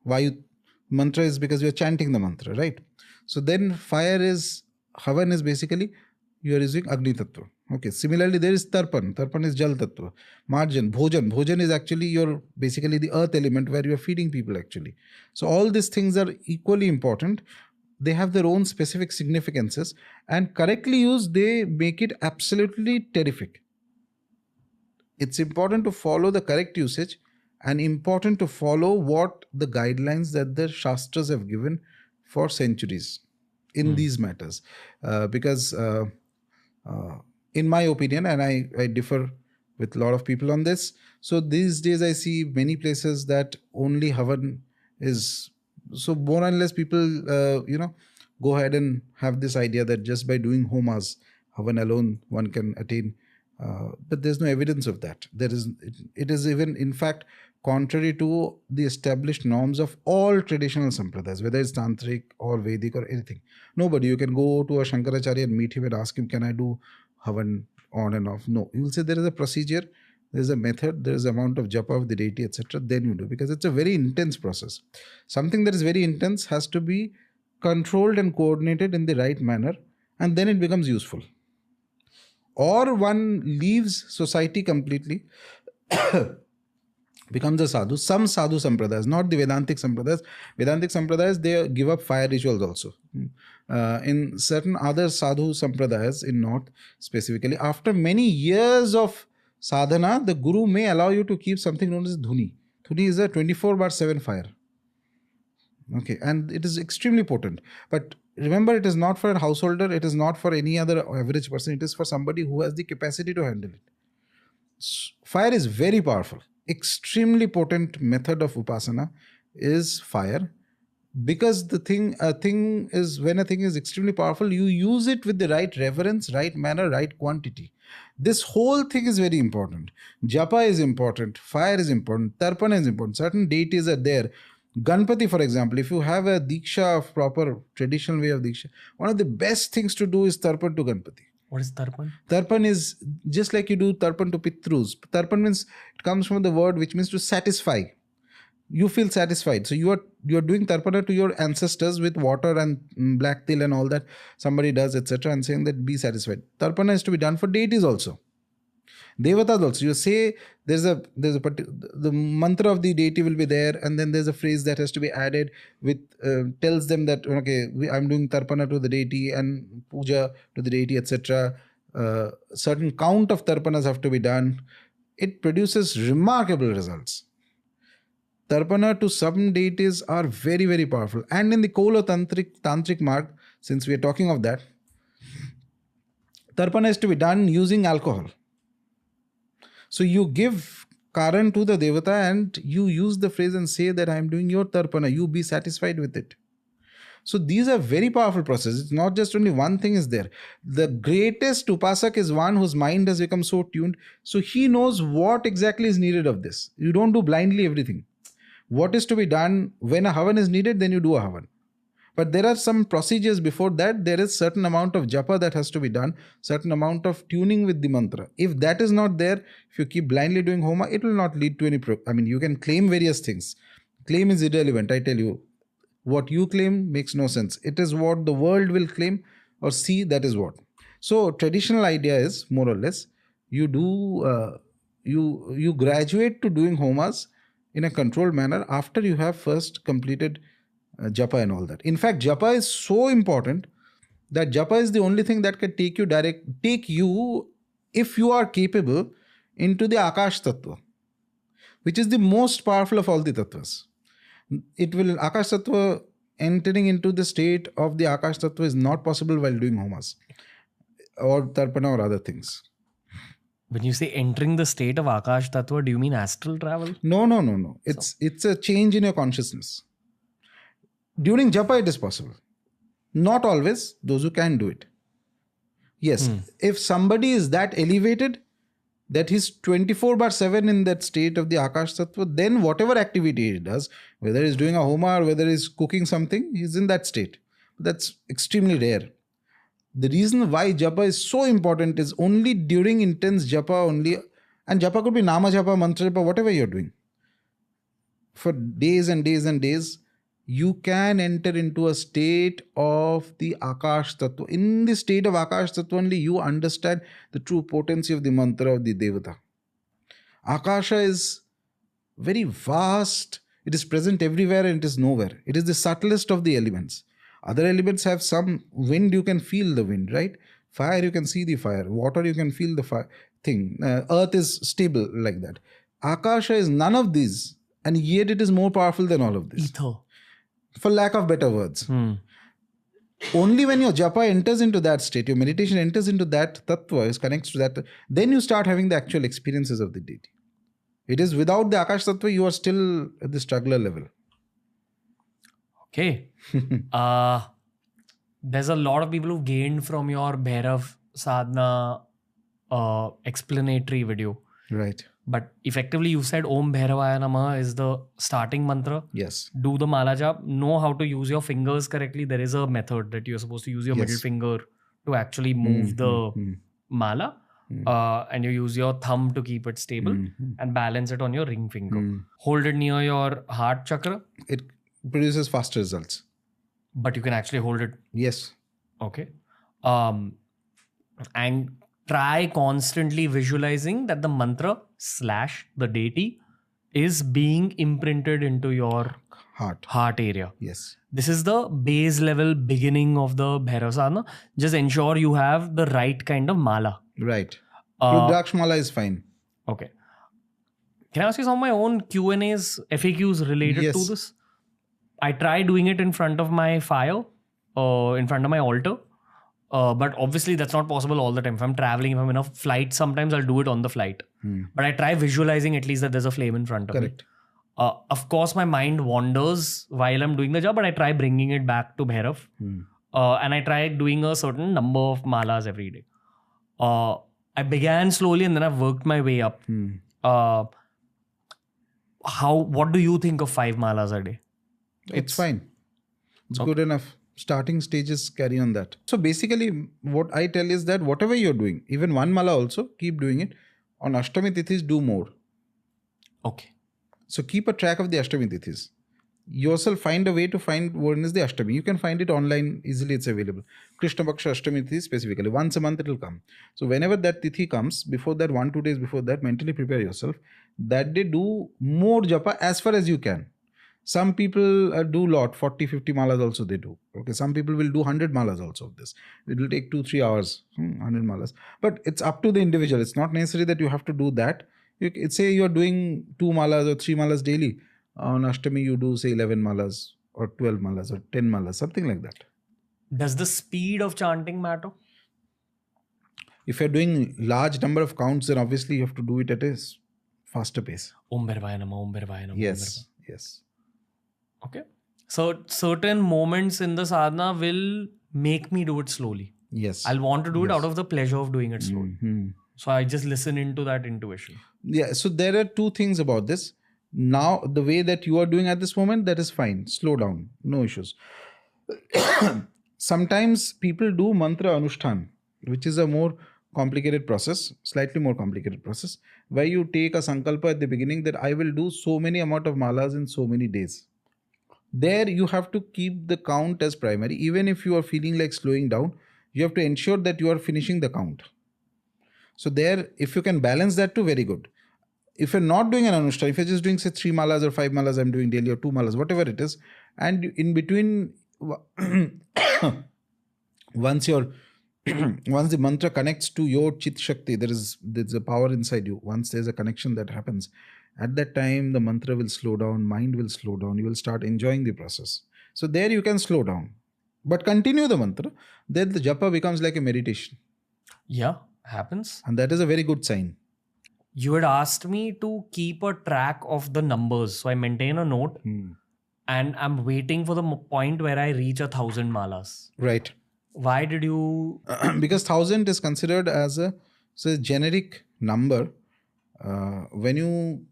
Vayu mantra is because you're chanting the mantra, right? So then fire is, havan is basically you are using Agni Tattva. Okay. Similarly, there is Tarpan. Tarpan is Jal Tattva. Marjan, Bhojan. Bhojan is actually your basically the earth element where you are feeding people actually. So all these things are equally important. They have their own specific significances and correctly used, they make it absolutely terrific. It's important to follow the correct usage and important to follow what the guidelines that the Shastras have given for centuries in these matters. Because in my opinion, and I differ with a lot of people on this, so these days I see many places that only havan is, so more or less people, go ahead and have this idea that just by doing homas, havan alone, one can attain. But there's no evidence of that. It is even, in fact, contrary to the established norms of all traditional sampradayas, whether it's tantric or Vedic or anything. Nobody, you can go to a Shankaracharya and meet him and ask him, can I do havan on and off? No, he will say there is a procedure, there is a method, there is an amount of japa of the deity, etc. Then you do, because it's a very intense process. Something that is very intense has to be controlled and coordinated in the right manner, and then it becomes useful. Or one leaves society completely, becomes a sadhu. Some sadhu sampradayas, not the Vedantic sampradayas. Vedantic sampradayas, they give up fire rituals also. In certain other sadhu sampradayas in North specifically, after many years of sadhana, the guru may allow you to keep something known as dhuni. Dhuni is a 24/7 fire. Okay, and it is extremely potent. But remember, it is not for a householder, it is not for any other average person, it is for somebody who has the capacity to handle it. Fire is very powerful. Extremely potent method of upasana is fire. Because a thing is, when a thing is extremely powerful, you use it with the right reverence, right manner, right quantity. This whole thing is very important. Japa is important, fire is important, tarpana is important, certain deities are there. Ganpati, for example, if you have a diksha of proper traditional way of diksha, one of the best things to do is tarpan to Ganpati. What is tarpan? Tarpan is just like you do tarpan to Pitrus. Tarpan means, it comes from the word which means to satisfy. You feel satisfied. So you are doing tarpana to your ancestors with water and black til and all that somebody does, etc. and saying that be satisfied. Tarpana is to be done for deities also. Devatas also. You say the mantra of the deity will be there, and then there's a phrase that has to be added with tells them that I'm doing tarpana to the deity and puja to the deity, etc. Certain count of tarpanas have to be done. It produces remarkable results. Tarpana to some deities are very, very powerful. And in the Kola Tantric mark, since we are talking of that, tarpana is to be done using alcohol. So you give karan to the devata and you use the phrase and say that I am doing your tarpana, you be satisfied with it. So these are very powerful processes. It's not just only one thing is there. The greatest upasak is one whose mind has become so tuned. So he knows what exactly is needed of this. You don't do blindly everything. What is to be done when a havan is needed, then you do a havan. But there are some procedures before that. There is certain amount of japa that has to be done, certain amount of tuning with the mantra. If that is not there, if you keep blindly doing homa, it will not lead to any you can claim various things. Claim is irrelevant, I tell you. What you claim makes no sense. It is what the world will claim or see, that is what. So traditional idea is more or less, you do you graduate to doing homas in a controlled manner after you have first completed japa and all that. In fact, japa is so important that japa is the only thing that can take you, if you are capable, into the Akash Tattva, which is the most powerful of all the tattvas. It will, Akash Tattva, entering into the state of the Akash Tattva is not possible while doing homas or tarpana or other things. When you say entering the state of Akash Tattva, do you mean astral travel? No. It's a change in your consciousness. During japa, it is possible. Not always, those who can do it. Yes, if somebody is that elevated, that he's 24/7 in that state of the Akash Tattva, then whatever activity he does, whether he's doing a homa or whether he's cooking something, he's in that state. That's extremely rare. The reason why japa is so important is only during intense japa only, and japa could be nama japa, mantra japa, whatever you're doing. For days and days and days, you can enter into a state of the Akash Tattva. In the state of Akash Tattva only, you understand the true potency of the mantra of the Devata. Akasha is very vast. It is present everywhere and it is nowhere. It is the subtlest of the elements. Other elements have some wind, you can feel the wind, right? Fire, you can see the fire. Water, you can feel the fire thing. Earth is stable like that. Akasha is none of these, and yet it is more powerful than all of this. Ether. For lack of better words. Only when your japa enters into that state, your meditation enters into that tattva, connects to that, then you start having the actual experiences of the deity. It is without the Akash Tattva, you are still at the struggler level. Okay. There's a lot of people who gained from your Bhairav Sadhana explanatory video. Right. But effectively, you said Om Bhairavaya Namaha is the starting mantra. Yes. Do the mala jap. Know how to use your fingers correctly. There is a method that you're supposed to use your middle finger to actually move the mala. And you use your thumb to keep it stable and balance it on your ring finger. Hold it near your heart chakra. It produces faster results. But you can actually hold it. Yes. Okay. And try constantly visualizing that the mantra / the deity is being imprinted into your heart area. Yes. This is the base level beginning of the Bhairav Sadhana. Just ensure you have the right kind of mala. Right. Rudraksh mala is fine. Okay. Can I ask you some of my own Q&As, FAQs related to this? I try doing it in front of my fire, in front of my altar. But obviously that's not possible all the time. If I'm traveling, if I'm in a flight, sometimes I'll do it on the flight. But I try visualizing at least that there's a flame in front of me. Of course, my mind wanders while I'm doing the job, but I try bringing it back to Bhairav. And I try doing a certain number of malas every day. I began slowly and then I've worked my way up. What do you think of 5 malas a day? It's fine. It's good enough. Starting stages, carry on that. So basically, what I tell is that whatever you're doing, even 1 mala also, keep doing it. On Ashtami Tithis, do more. Okay. So keep a track of the Ashtami Tithis. Yourself find a way to find when is the Ashtami. You can find it online easily, it's available. Krishna Paksha Ashtami Tithi specifically. Once a month it will come. So whenever that Tithi comes, before that, 1-2 days before that, mentally prepare yourself. That day do more japa as far as you can. Some people do lot, 40-50 malas also they do. Okay, some people will do 100 malas also of this. It will take 2-3 hours, 100 malas. But it's up to the individual. It's not necessary that you have to do that. Say you're doing 2 malas or 3 malas daily. On Ashtami you do say 11 malas or 12 malas or 10 malas, something like that. Does the speed of chanting matter? If you're doing large number of counts, then obviously you have to do it at a faster pace. Om Bhairavaya Namaha, Om Bhairavaya Namaha. Yes, yes. Okay. So certain moments in the sadhana will make me do it slowly. Yes. I'll want to do it out of the pleasure of doing it slowly. So I just listen into that intuition. Yeah. So there are 2 things about this. Now, the way that you are doing at this moment, that is fine. Slow down. No issues. Sometimes people do mantra anushtan, which is a more complicated process, slightly more complicated process, where you take a sankalpa at the beginning that I will do so many amount of malas in so many days. There you have to keep the count as primary. Even if you are feeling like slowing down, you have to ensure that you are finishing the count. So there, if you can balance that too, very good. If you're not doing an anushtan, if you're just doing say 3 malas or 5 malas I'm doing daily, or 2 malas, whatever it is, and in between once your once the mantra connects to your chit shakti, there's a power inside you. Once there's a connection that happens, at that time the mantra will slow down, mind will slow down, you will start enjoying the process. So there you can slow down, but continue the mantra. Then the japa becomes like a meditation, Yeah, happens. and that is a very good sign. You had asked me to keep a track of the numbers. So I maintain a note and I'm waiting for the point where I reach 1,000 malas. Right. Why did you? Because 1,000 is considered as a generic number. When you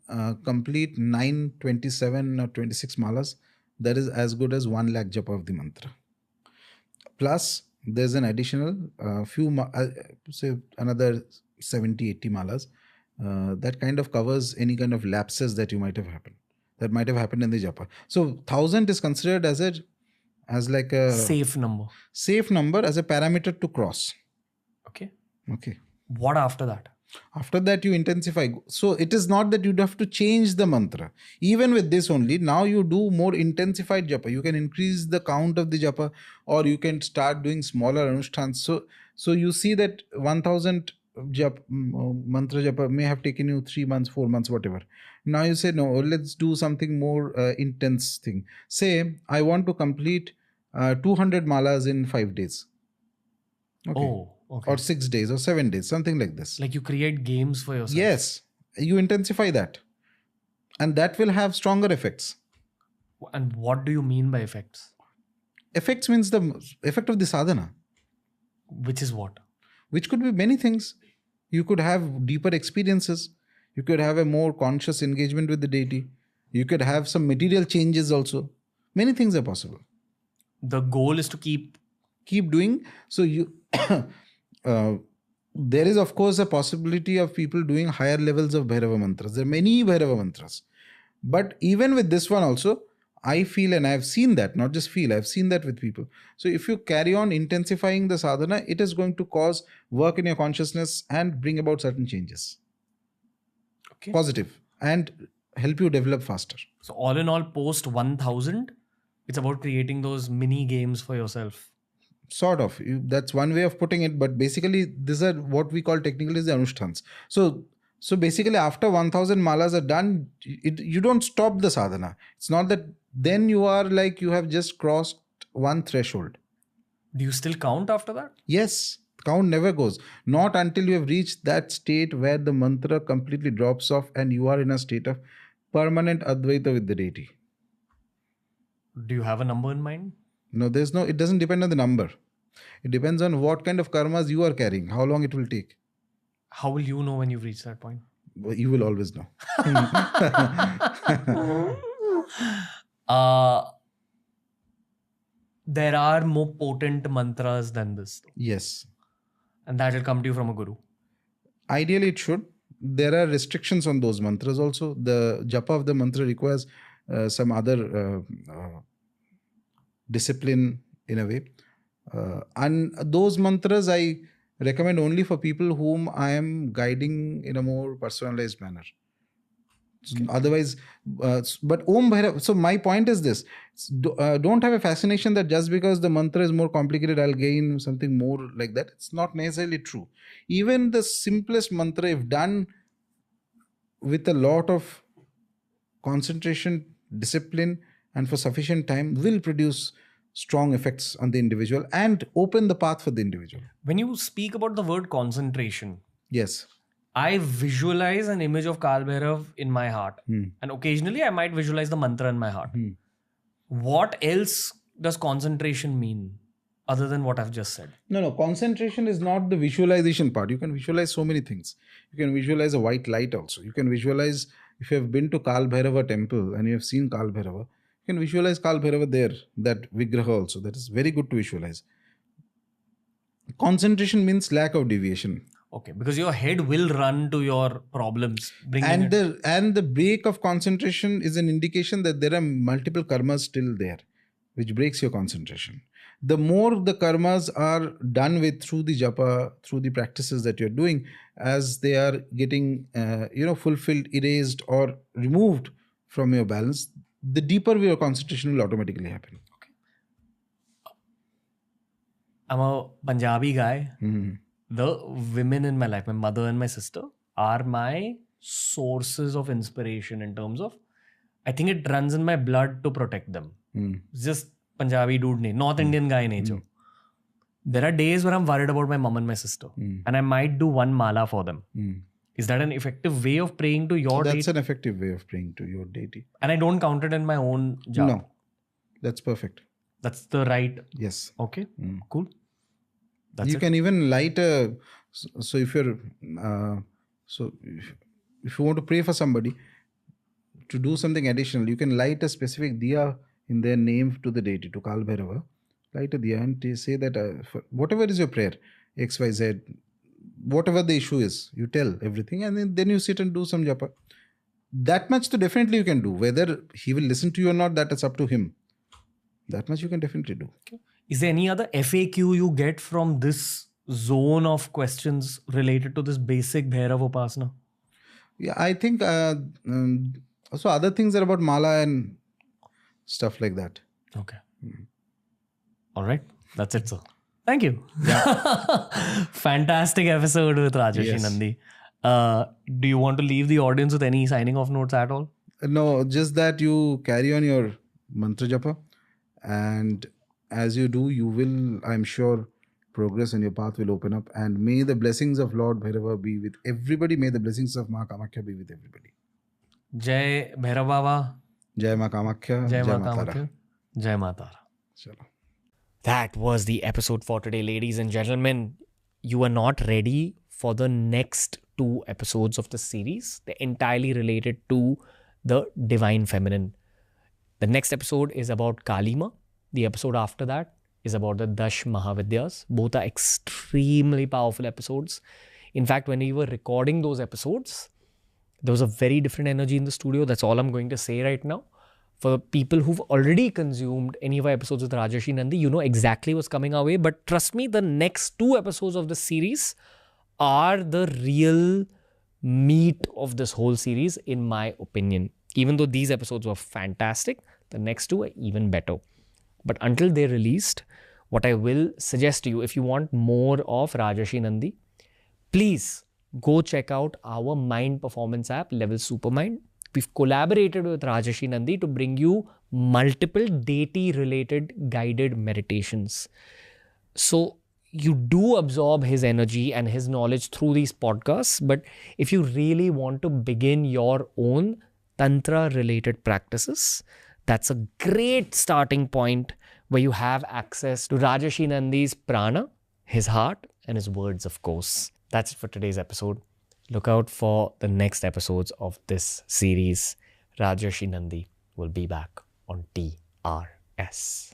complete 9, 27 or 26 malas, that is as good as 1 lakh japa of the mantra. Plus, there's an additional say another 70, 80 malas. That kind of covers any kind of lapses that might have happened in the japa. So 1,000 is considered as like a Safe number. Safe number as a parameter to cross. Okay. What after that? After that, you intensify. So it is not that you'd have to change the mantra. Even with this only, now you do more intensified japa. You can increase the count of the japa, or you can start doing smaller anushtans. So you see that 1,000 mantra japa may have taken you 3 months, 4 months, whatever. Now you say, no, let's do something more intense thing. Say, I want to complete 200 malas in 5 days. Okay. Oh, okay. Or 6 days or 7 days, something like this. Like you create games for yourself. Yes, you intensify that. And that will have stronger effects. And what do you mean by effects? Effects means the effect of the sadhana. Which is what? Which could be many things. You could have deeper experiences. You could have a more conscious engagement with the deity. You could have some material changes also. Many things are possible. The goal is to keep doing. So you there is of course a possibility of people doing higher levels of Bhairava mantras. There are many Bhairava mantras. But even with this one also, I feel, and I've seen that, not just feel, I've seen that with people. So if you carry on intensifying the sadhana, it is going to cause work in your consciousness and bring about certain changes. Okay. Positive, and help you develop faster. So all in all, post 1,000, it's about creating those mini games for yourself. Sort of. That's one way of putting it. But basically, these are what we call technically the anushtans. So basically, after 1,000 malas are done, you don't stop the sadhana. It's not that then you are like you have just crossed one threshold. Do you still count after that? Yes. Count never goes. Not until you have reached that state where the mantra completely drops off and you are in a state of permanent Advaita with the deity. Do you have a number in mind? No, it doesn't depend on the number. It depends on what kind of karmas you are carrying, how long it will take. How will you know when you've reached that point? Well, you will always know. There are more potent mantras than this. Yes. And that will come to you from a guru. Ideally, it should. There are restrictions on those mantras also. The japa of the mantra requires some other discipline in a way. And those mantras I recommend only for people whom I am guiding in a more personalized manner. Okay. Otherwise, but Om Bhairav. So my point is this: don't have a fascination that just because the mantra is more complicated, I'll gain something more like that. It's not necessarily true. Even the simplest mantra, if done with a lot of concentration, discipline, and for sufficient time, will produce strong effects on the individual and open the path for the individual. When you speak about the word concentration, yes, I visualize an image of Kal Bhairav in my heart. And occasionally I might visualize the mantra in my heart. What else does concentration mean other than what I've just said? No. Concentration is not the visualization part. You can visualize so many things. You can visualize a white light also. You can visualize If you have been to Kal Bhairava temple and you have seen Kal Bhairava, you can visualize Kal Bhairava there, that Vigraha also. That is very good to visualize. Concentration means lack of deviation. Okay, because your head will run to your problems. And the break of concentration is an indication that there are multiple karmas still there, which breaks your concentration. The more the karmas are done with through the japa, through the practices that you're doing, as they are getting fulfilled, erased, or removed from your balance, the deeper your concentration will automatically happen. Okay. I'm a Punjabi guy. The women in my life, my mother and my sister, are my sources of inspiration in terms of, I think it runs in my blood to protect them. It's just Punjabi dude nature, North Indian guy nature. There are days where I'm worried about my mom and my sister, and I might do one mala for them. Is that an effective way of praying to your deity? That's an effective way of praying to your deity. And I don't count it in my own japa? No, that's perfect. That's the right... Yes. Okay, cool. You can even light a... So if you're... if you want to pray for somebody, to do something additional, you can light a specific diya in their name to the deity, to Kal Bhairava. Light a diya and say that for whatever is your prayer, X, Y, Z, whatever the issue is, you tell everything, and then you sit and do some japa. That much to definitely you can do. Whether he will listen to you or not, that is up to him. That much you can definitely do. Okay. Is there any other FAQ you get from this zone of questions related to this basic Bhairav Upasana? Yeah, I think also other things are about mala and stuff like that. Okay. All right. That's it, sir. Thank you. Yeah. Fantastic episode with Rajarshi Nandi. Do you want to leave the audience with any signing off notes at all? No, just that you carry on your mantra japa, and as you do, you will, I'm sure, progress and your path will open up. And may the blessings of Lord Bhairava be with everybody. May the blessings of Ma Kamakhya be with everybody. Jai Bhairav Baba. Jai Ma Kamakhya. Jai Ma Kamakhya. Jai Mata. Chalo. That was the episode for today, ladies and gentlemen. You are not ready for the next 2 episodes of the series. They're entirely related to the Divine Feminine. The next episode is about Kalima. The episode after that is about the Dash Mahavidyas. Both are extremely powerful episodes. In fact, when we were recording those episodes, there was a very different energy in the studio. That's all I'm going to say right now. For people who've already consumed any of our episodes with Rajarshi Nandi, you know exactly what's coming our way. But trust me, the next 2 episodes of the series are the real meat of this whole series, in my opinion. Even though these episodes were fantastic, the next 2 are even better. But until they're released, what I will suggest to you, if you want more of Rajarshi Nandi, please go check out our mind performance app, Level Supermind. We've collaborated with Rajarshi Nandi to bring you multiple deity-related guided meditations. So you do absorb his energy and his knowledge through these podcasts. But if you really want to begin your own Tantra-related practices, that's a great starting point where you have access to Rajarshi Nandi's prana, his heart, and his words, of course. That's it for today's episode. Look out for the next episodes of this series. Rajarshi Nandi will be back on TRS.